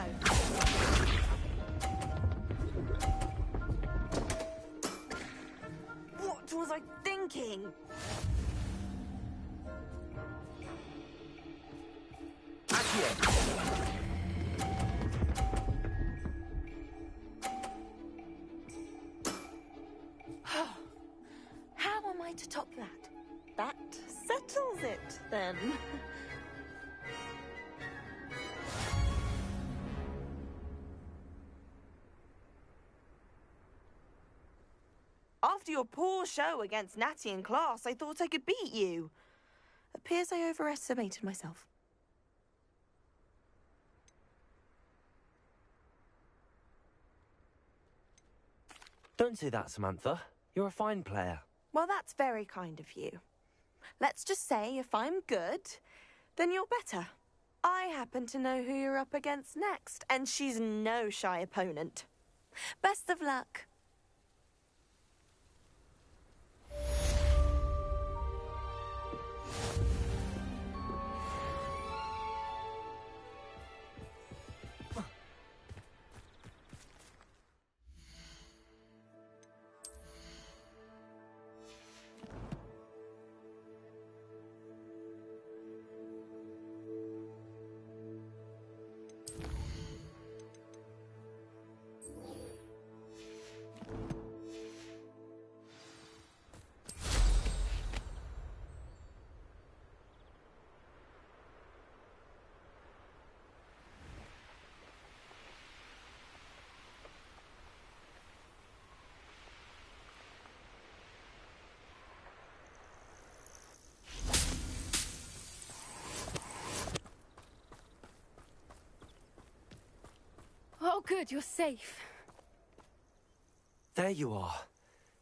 What was I thinking? Accio! How am I to top that? That settles it, then. After your poor show against Natty in class, I thought I could beat you. Appears I overestimated myself. Don't say that, Samantha. You're a fine player. Well, that's very kind of you. Let's just say if I'm good, then you're better. I happen to know who you're up against next, and she's no shy opponent. Best of luck. Oh, good, you're safe. There you are.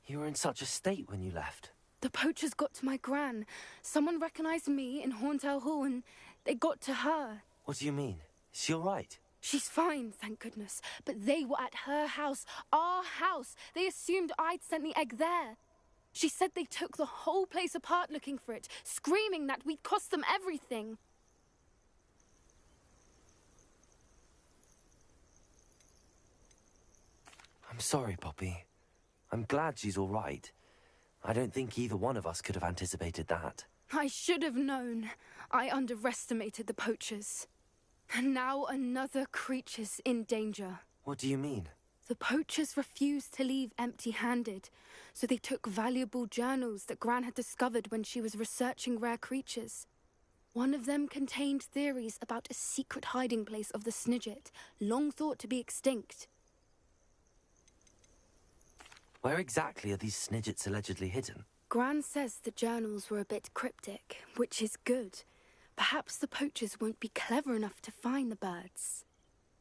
You were in such a state when you left. The poachers got to my gran. Someone recognized me in Horntail Hall and they got to her. What do you mean? Is she all right? She's fine, thank goodness. But they were at her house, our house. They assumed I'd sent the egg there. She said they took the whole place apart looking for it, screaming that we'd cost them everything. I'm sorry, Poppy. I'm glad she's all right. I don't think either one of us could have anticipated that. I should have known. I underestimated the poachers. And now another creature's in danger. What do you mean? The poachers refused to leave empty-handed, so they took valuable journals that Gran had discovered when she was researching rare creatures. One of them contained theories about a secret hiding place of the Snidget, long thought to be extinct. Where exactly are these Snidgets allegedly hidden? Gran says the journals were a bit cryptic, which is good. Perhaps the poachers won't be clever enough to find the birds.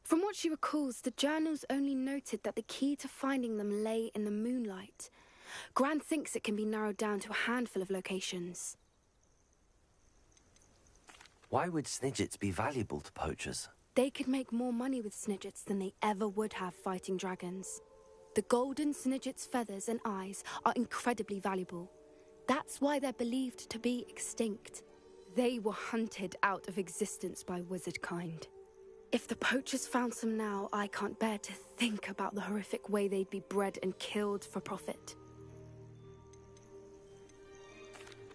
From what she recalls, the journals only noted that the key to finding them lay in the moonlight. Gran thinks it can be narrowed down to a handful of locations. Why would Snidgets be valuable to poachers? They could make more money with Snidgets than they ever would have fighting dragons. The golden Snidget's feathers and eyes are incredibly valuable. That's why they're believed to be extinct. They were hunted out of existence by wizard kind. If the poachers found some now, I can't bear to think about the horrific way they'd be bred and killed for profit.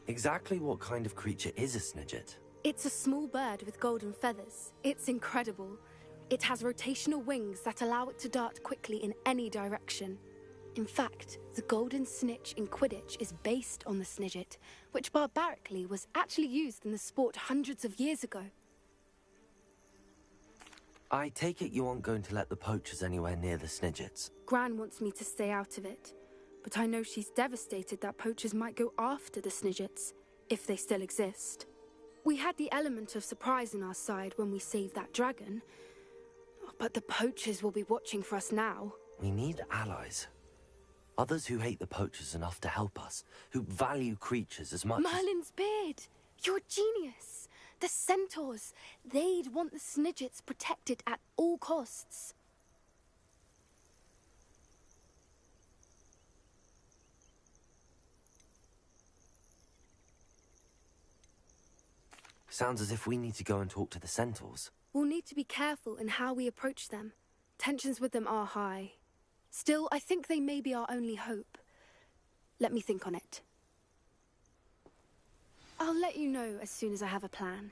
Exactly what kind of creature is a Snidget? It's a small bird with golden feathers. It's incredible. It has rotational wings that allow it to dart quickly in any direction. In fact, the golden snitch in Quidditch is based on the Snidget, which barbarically was actually used in the sport hundreds of years ago. I take it you aren't going to let the poachers anywhere near the Snidgets. Gran wants me to stay out of it. but I know she's devastated that poachers might go after the Snidgets, if they still exist. We had the element of surprise on our side when we saved that dragon, but the poachers will be watching for us now. We need allies. Others who hate the poachers enough to help us, who value creatures as much Merlin's beard! You're a genius! The centaurs! They'd want the Snidgets protected at all costs. Sounds as if we need to go and talk to the centaurs. We'll need to be careful in how we approach them. Tensions with them are high. Still, I think they may be our only hope. Let me think on it. I'll let you know as soon as I have a plan.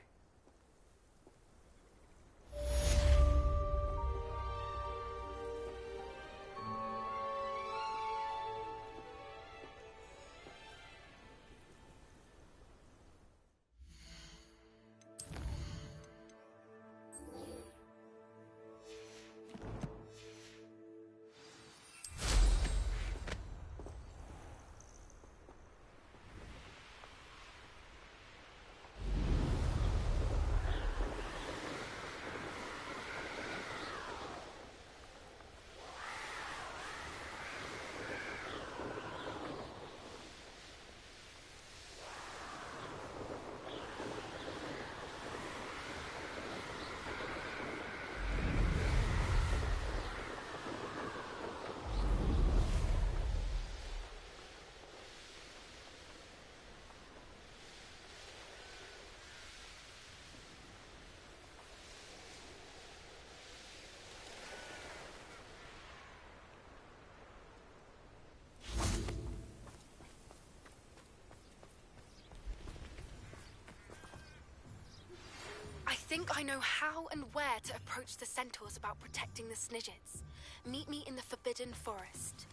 I think I know how and where to approach the centaurs about protecting the Snidgets. Meet me in the Forbidden Forest.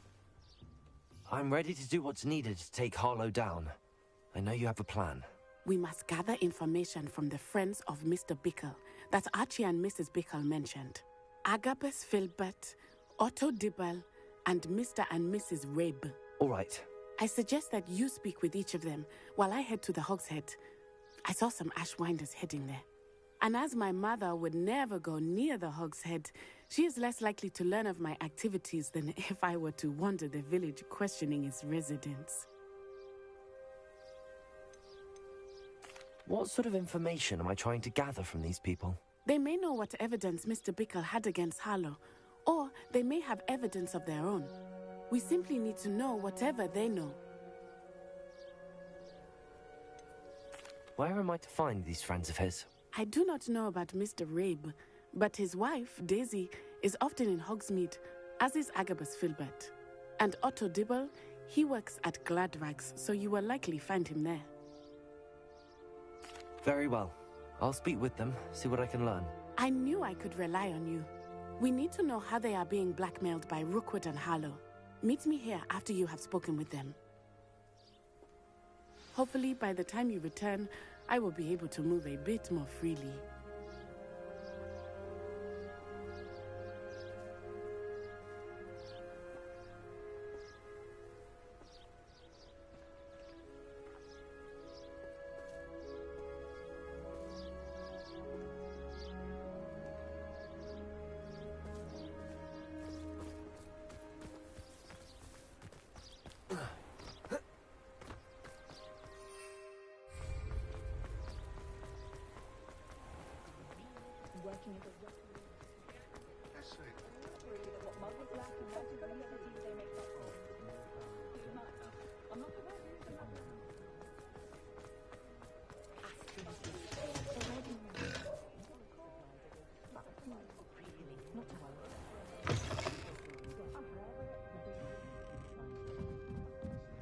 I'm ready to do what's needed to take Harlow down. I know you have a plan. We must gather information from the friends of Mr. Bickle that Archie and Mrs. Bickle mentioned. Agabus Filbert, Otto Dibble, and Mr. and Mrs. Rabe. All right. I suggest that you speak with each of them while I head to the Hogshead. I saw some Ashwinders heading there. And as my mother would never go near the Hogshead, she is less likely to learn of my activities than if I were to wander the village questioning its residents. What sort of information am I trying to gather from these people? They may know what evidence Mr. Bickle had against Harlow, or they may have evidence of their own. We simply need to know whatever they know. Where am I to find these friends of his? I do not know about Mr. Rabe, but his wife, Daisy, is often in Hogsmeade, as is Agabus Filbert. And Otto Dibble, he works at Gladrags, so you will likely find him there. Very well. I'll speak with them, see what I can learn. I knew I could rely on you. We need to know how they are being blackmailed by Rookwood and Harlow. Meet me here after you have spoken with them. Hopefully, by the time you return, I will be able to move a bit more freely.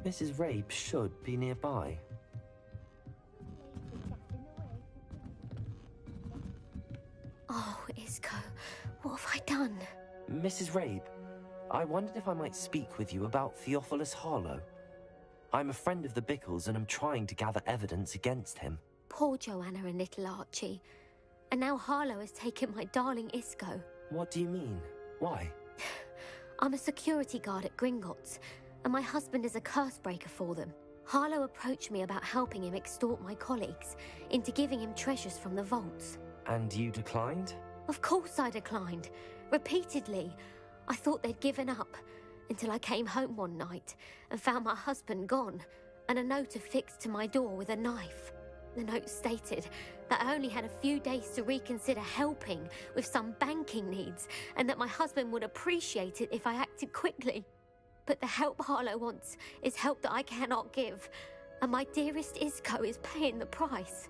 Mrs. Rabe should be nearby. Oh, Isco, what have I done? Mrs. Rabe, I wondered if I might speak with you about Theophilus Harlow. I'm a friend of the Bickles and I'm trying to gather evidence against him. Poor Joanna and little Archie. And now Harlow has taken my darling Isco. What do you mean? Why? I'm a security guard at Gringotts, and my husband is a curse breaker for them. Harlow approached me about helping him extort my colleagues into giving him treasures from the vaults. And you declined? Of course I declined. Repeatedly. I thought they'd given up, until I came home one night and found my husband gone, and a note affixed to my door with a knife. The note stated that I only had a few days to reconsider helping with some banking needs, and that my husband would appreciate it if I acted quickly. But the help Harlow wants is help that I cannot give, and my dearest Isco is paying the price.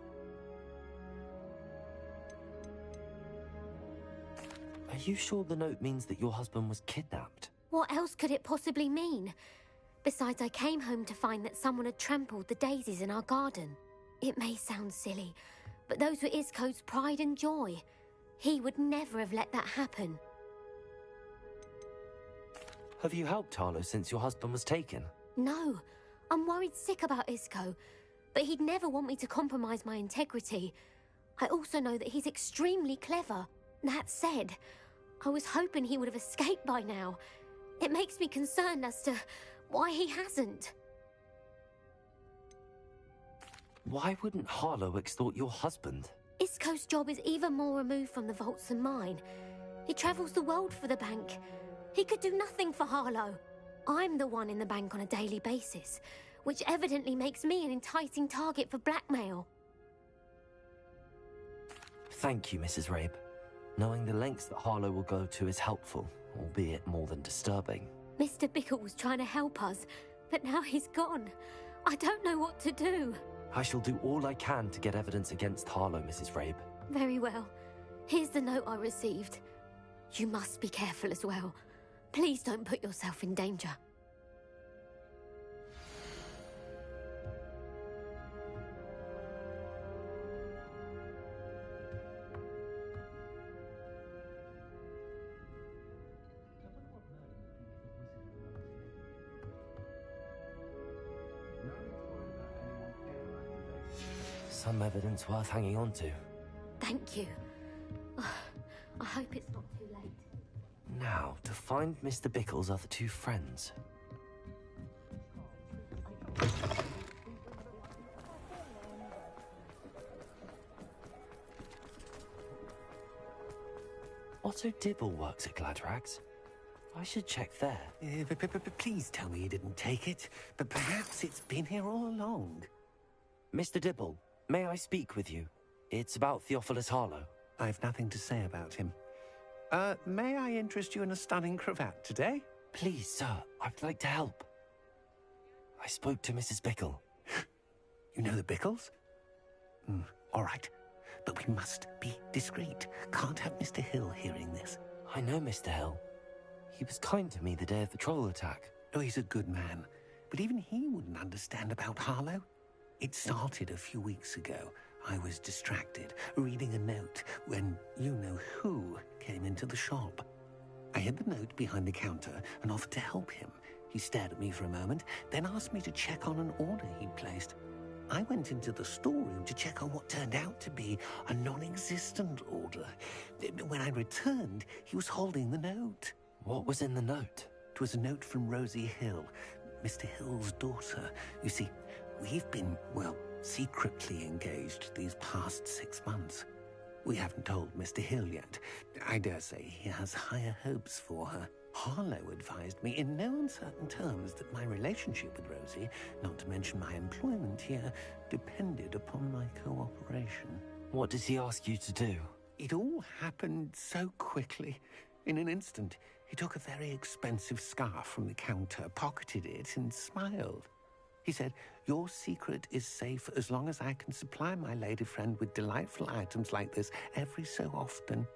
Are you sure the note means that your husband was kidnapped? What else could it possibly mean? Besides, I came home to find that someone had trampled the daisies in our garden. It may sound silly, but those were Isco's pride and joy. He would never have let that happen. Have you helped Harlow since your husband was taken? No, I'm worried sick about Isco, but he'd never want me to compromise my integrity. I also know that he's extremely clever. That said, I was hoping he would have escaped by now. It makes me concerned as to why he hasn't. Why wouldn't Harlow extort your husband? Isco's job is even more removed from the vaults than mine. He travels the world for the bank. He could do nothing for Harlow. I'm the one in the bank on a daily basis, which evidently makes me an enticing target for blackmail. Thank you, Mrs. Rabe. Knowing the lengths that Harlow will go to is helpful, albeit more than disturbing. Mr. Bickle was trying to help us, but now he's gone. I don't know what to do. I shall do all I can to get evidence against Harlow, Mrs. Rabe. Very well. Here's the note I received. You must be careful as well. Please don't put yourself in danger. Some evidence worth hanging on to. Thank you. I hope it's not too late. Now, to find Mr. Bickle's other two friends. Otto Dibble works at Gladrags. I should check there. Please tell me you didn't take it. But perhaps it's been here all along. Mr. Dibble, may I speak with you? It's about Theophilus Harlow. I've nothing to say about him. May I interest you in a stunning cravat today? Please, sir, I'd like to help. I spoke to Mrs. Bickle. You know the Bickles? All right. But we must be discreet. Can't have Mr. Hill hearing this. I know Mr. Hill. He was kind to me the day of the troll attack. Oh, he's a good man. But even he wouldn't understand about Harlow. It started a few weeks ago. I was distracted, reading a note, when you-know-who came into the shop. I hid the note behind the counter and offered to help him. He stared at me for a moment, then asked me to check on an order he'd placed. I went into the storeroom to check on what turned out to be a non-existent order. When I returned, he was holding the note. What was in the note? It was a note from Rosie Hill, Mr. Hill's daughter. You see, we've been, well, secretly engaged these past 6 months. We haven't told Mr. Hill yet. I dare say he has higher hopes for her. Harlow advised me in no uncertain terms that my relationship with Rosie, not to mention my employment here, depended upon my cooperation. What does he ask you to do? It all happened so quickly. In an instant, he took a very expensive scarf from the counter, pocketed it, and smiled. He said, "Your secret is safe as long as I can supply my lady friend with delightful items like this every so often."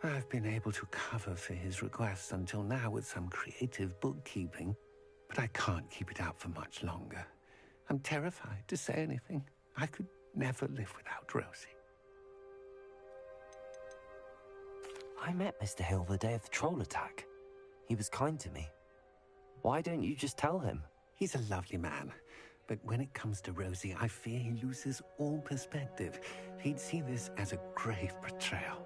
I've been able to cover for his requests until now with some creative bookkeeping, but I can't keep it out for much longer. I'm terrified to say anything. I could never live without Rosie. I met Mr. Hill the day of the troll attack. He was kind to me. Why don't you just tell him? He's a lovely man, but when it comes to Rosie, I fear he loses all perspective. He'd see this as a grave betrayal.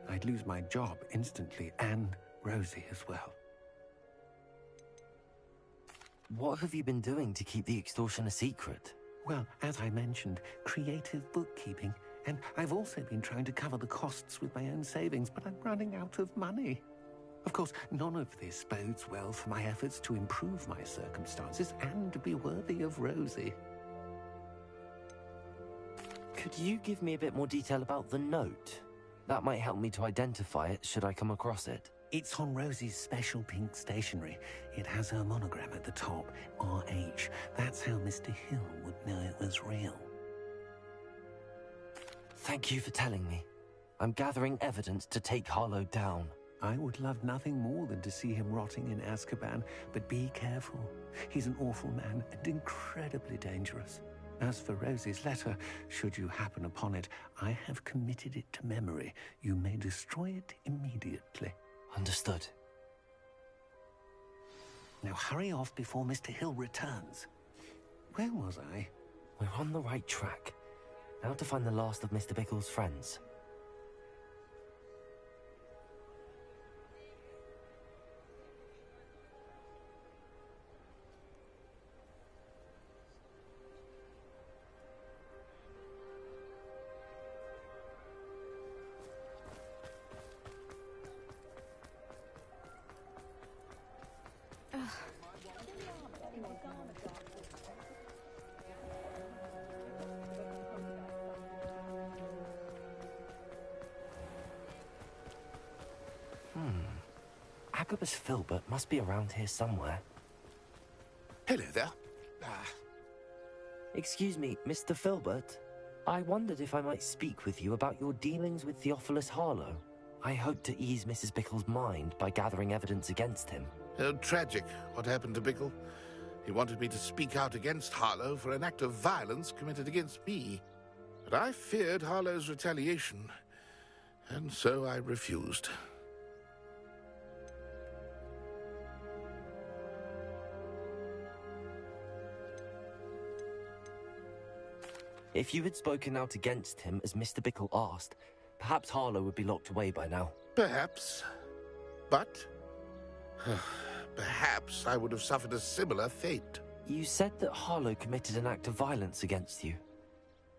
I'd lose my job instantly, and Rosie as well. What have you been doing to keep the extortion a secret? Well, as I mentioned, creative bookkeeping. And I've also been trying to cover the costs with my own savings, but I'm running out of money. Of course, none of this bodes well for my efforts to improve my circumstances and be worthy of Rosie. Could you give me a bit more detail about the note? That might help me to identify it should I come across it. It's on Rosie's special pink stationery. It has her monogram at the top, RH. That's how Mr. Hill would know it was real. Thank you for telling me. I'm gathering evidence to take Harlow down. I would love nothing more than to see him rotting in Azkaban, but be careful. He's an awful man and incredibly dangerous. As for Rosie's letter, should you happen upon it, I have committed it to memory. You may destroy it immediately. Understood. Now hurry off before Mr. Hill returns. Where was I? We're on the right track. Now to find the last of Mr. Bickle's friends. Agabus Filbert must be around here somewhere. Hello there. Excuse me, Mr. Filbert. I wondered if I might speak with you about your dealings with Theophilus Harlow. I hope to ease Mrs. Bickle's mind by gathering evidence against him. Oh, tragic what happened to Bickle. He wanted me to speak out against Harlow for an act of violence committed against me. But I feared Harlow's retaliation, and so I refused. If you had spoken out against him as Mr. Bickle asked, perhaps Harlow would be locked away by now. Perhaps. But perhaps I would have suffered a similar fate. You said that Harlow committed an act of violence against you.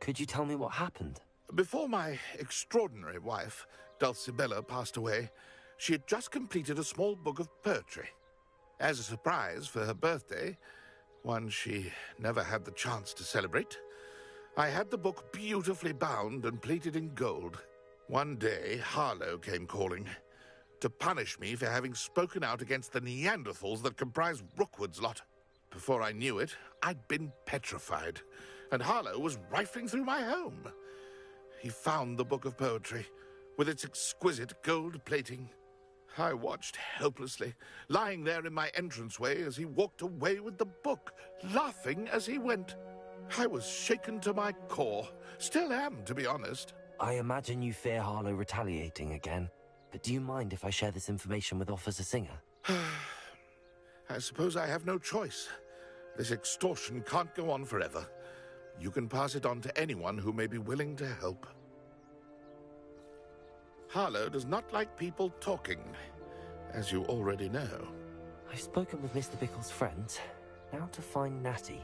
Could you tell me what happened? Before my extraordinary wife, Dulcibella, passed away, she had just completed a small book of poetry. As a surprise for her birthday, one she never had the chance to celebrate, I had the book beautifully bound and plated in gold. One day, Harlow came calling to punish me for having spoken out against the Neanderthals that comprise Rookwood's lot. Before I knew it, I'd been petrified, and Harlow was rifling through my home. He found the book of poetry, with its exquisite gold plating. I watched helplessly, lying there in my entranceway as he walked away with the book, laughing as he went. I was shaken to my core. Still am, to be honest. I imagine you fear Harlow retaliating again. But do you mind if I share this information with Officer Singer? I suppose I have no choice. This extortion can't go on forever. You can pass it on to anyone who may be willing to help. Harlow does not like people talking, as you already know. I've spoken with Mr. Bickle's friends. Now to find Natty.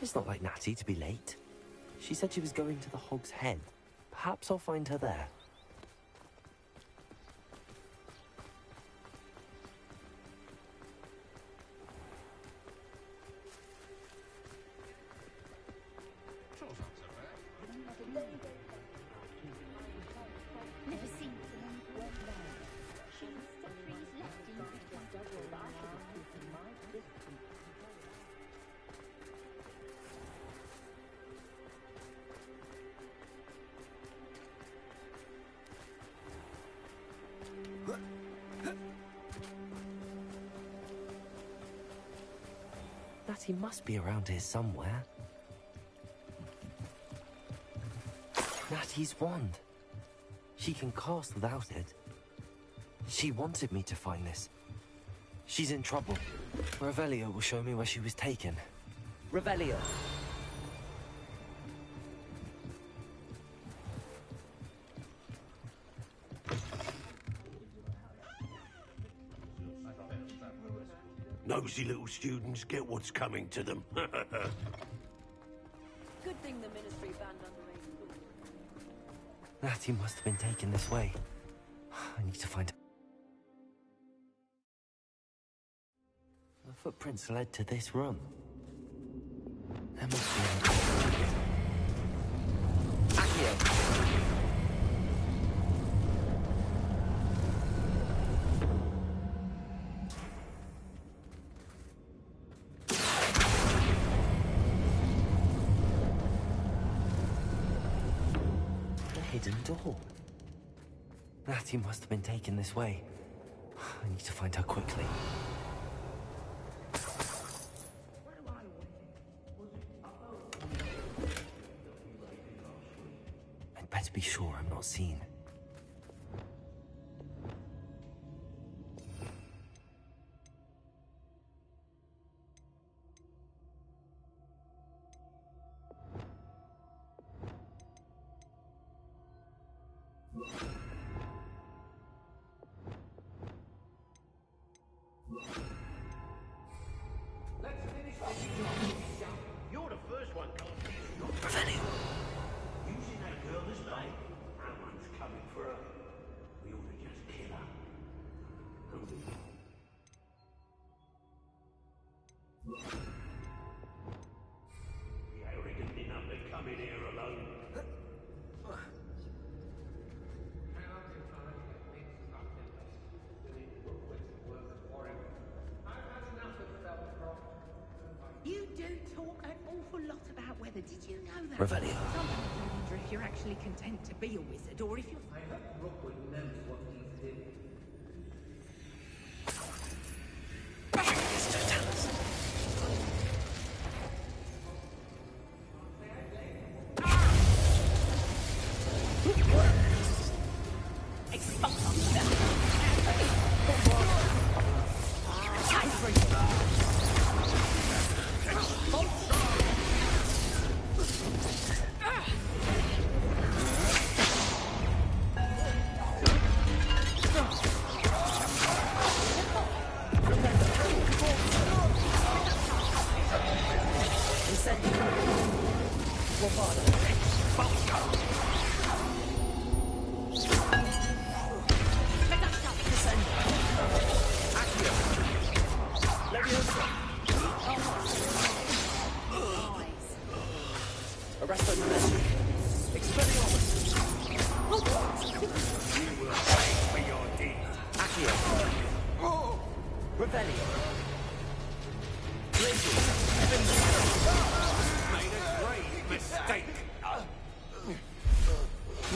It's not like Natty to be late. She said she was going to the Hog's Head. Perhaps I'll find her there. Natty must be around here somewhere. Natty's wand. She can cast without it. She wanted me to find this. She's in trouble. Revelio will show me where she was taken. Revelio! Nosy little students get what's coming to them. Good thing the Ministry banned underage schools. Natty must have been taken this way. I need to find her. The footprints led to this room. There must be an Accio! Hidden door. Natty must have been taken this way. I need to find her quickly. I'd better be sure I'm not seen. You're the first one, Revelio! You see that girl this way? That one's coming for her. We ought to just kill her. The arrogant enough to come in here alone. You do talk an awful lot about weather. Did you know that? Revelio. Sometimes I wonder if you're actually content to be a wizard, or if you're... I hope Rookwood knows what he's doing.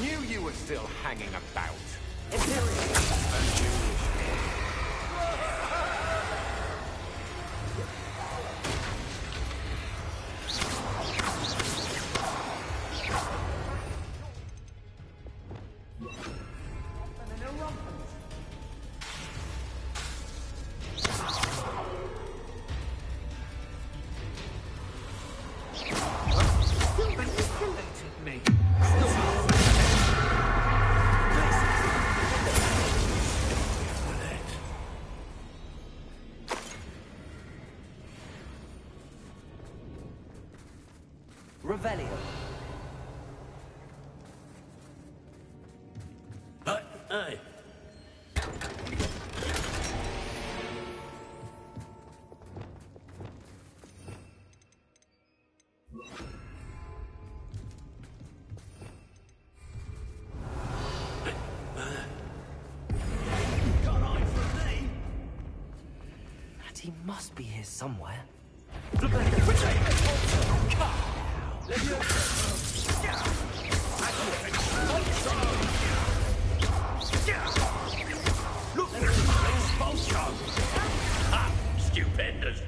Knew you were still hanging about. Revelio. Hey. Natty must be here somewhere. Look, stupendous.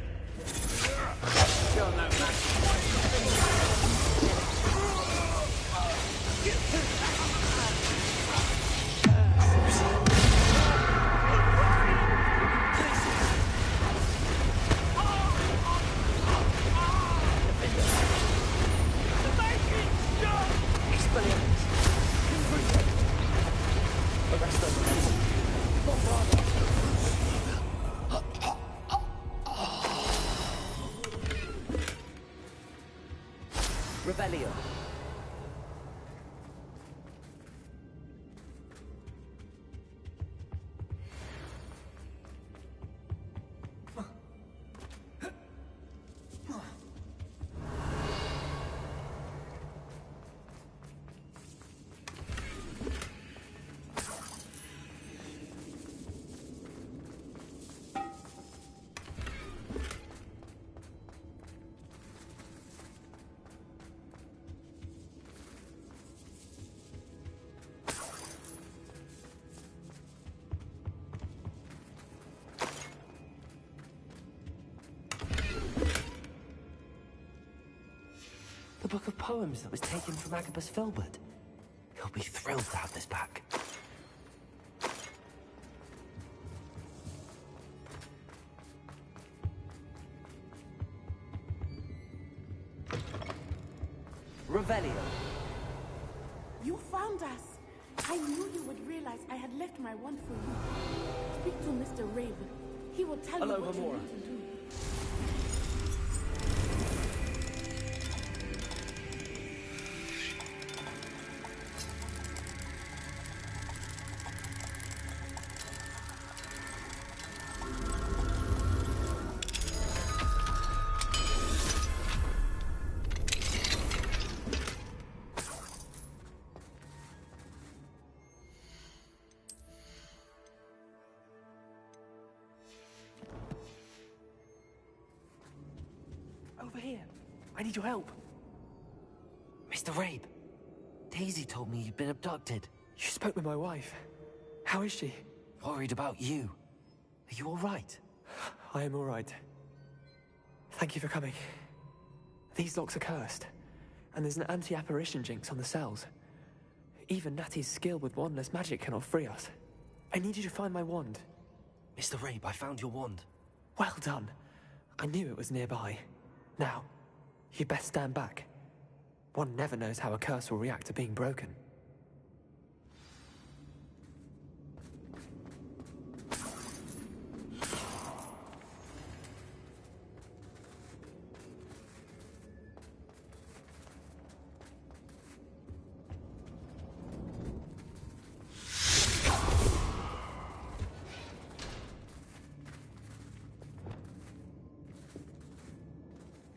Revelio. The book of poems that was taken from Agabus Filbert. He'll be thrilled to have this back. Revelio. You found us! I knew you would realize I had left my wand for you. Speak to Mr. Raven. He will tell you what you need to do. Over here. I need your help. Mr. Rabe, Daisy told me you'd been abducted. You spoke with my wife. How is she? Worried about you. Are you all right? I am all right. Thank you for coming. These locks are cursed, and there's an anti-apparition jinx on the cells. Even Natty's skill with wandless magic cannot free us. I need you to find my wand. Mr. Rabe, I found your wand. Well done. I knew it was nearby. Now, you best stand back. One never knows how a curse will react to being broken.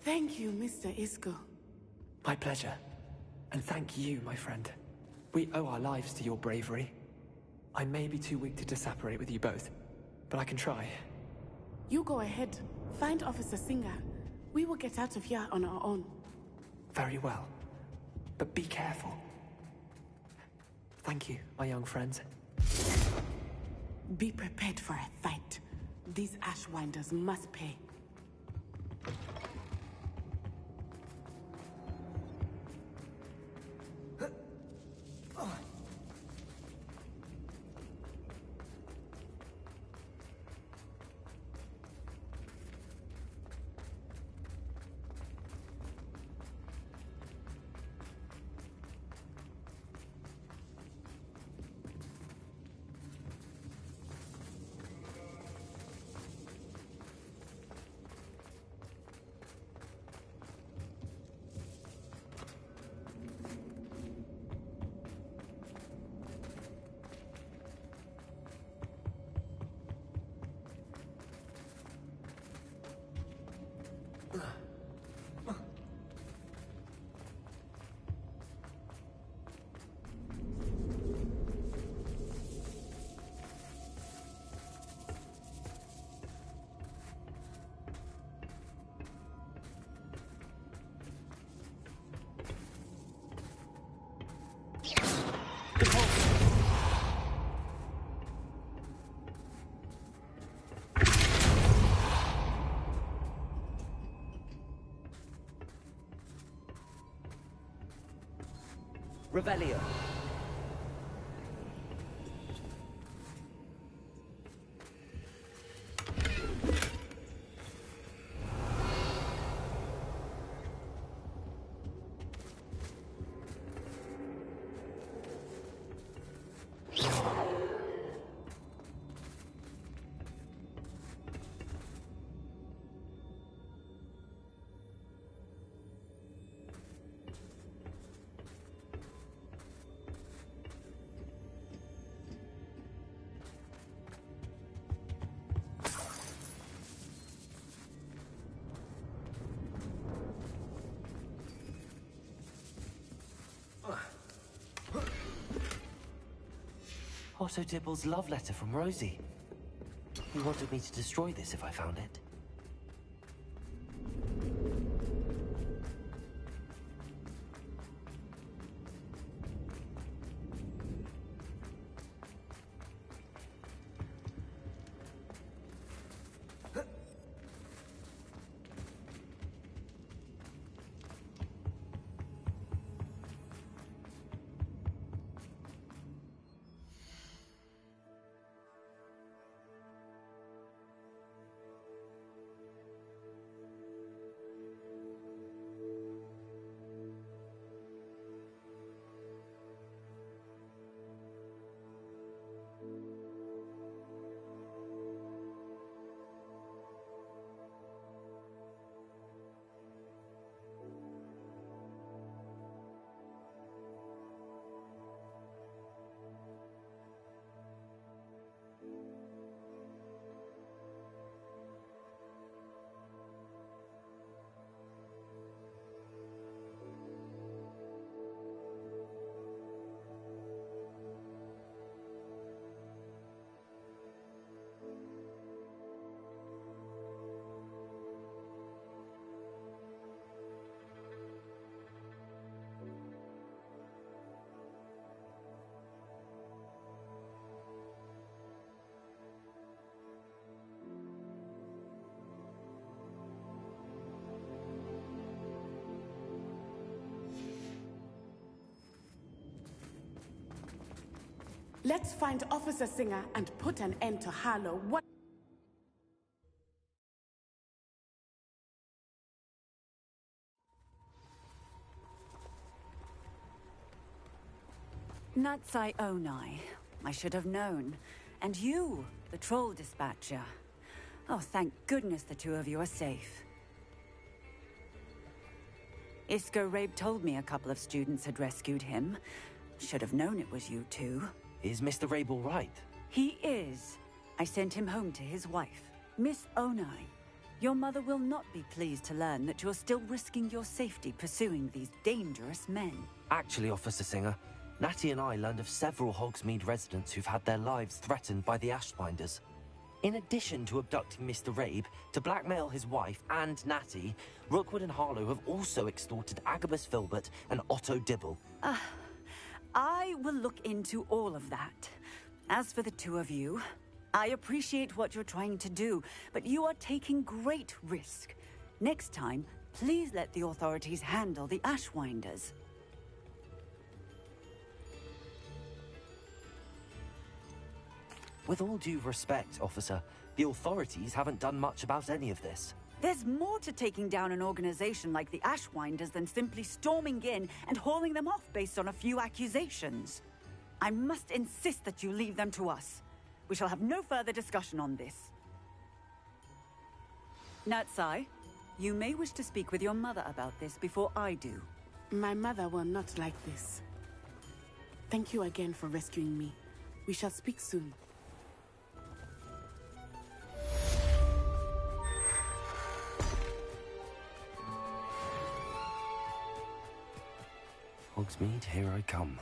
Thank you, Mr. Isco. My pleasure. And thank you, my friend. We owe our lives to your bravery. I may be too weak to disapparate with you both, but I can try. You go ahead. Find Officer Singer. We will get out of here on our own. Very well. But be careful. Thank you, my young friends. Be prepared for a fight. These Ashwinders must pay. Revelio. Otto Dibble's love letter from Rosie. He wanted me to destroy this if I found it. Let's find Officer Singer and put an end to Harlow. What? Natsai Onai. I should have known. And you, the troll dispatcher. Oh, thank goodness the two of you are safe. Isco Rabe told me a couple of students had rescued him. Should have known it was you two. Is Mr. Rabe all right? He is. I sent him home to his wife, Miss Onai. Your mother will not be pleased to learn that you're still risking your safety pursuing these dangerous men. Actually, Officer Singer, Natty and I learned of several Hogsmeade residents who've had their lives threatened by the Ashbinders. In addition to abducting Mr. Rabe, to blackmail his wife and Natty, Rookwood and Harlow have also extorted Agabus Filbert and Otto Dibble. I will look into all of that. As for the two of you, I appreciate what you're trying to do, but you are taking great risk. Next time, please let the authorities handle the Ashwinders. With all due respect, officer, the authorities haven't done much about any of this. There's more to taking down an organization like the Ashwinders than simply storming in and hauling them off based on a few accusations. I must insist that you leave them to us. We shall have no further discussion on this. Natsai, you may wish to speak with your mother about this before I do. My mother will not like this. Thank you again for rescuing me. We shall speak soon. Hogsmeade, here I come.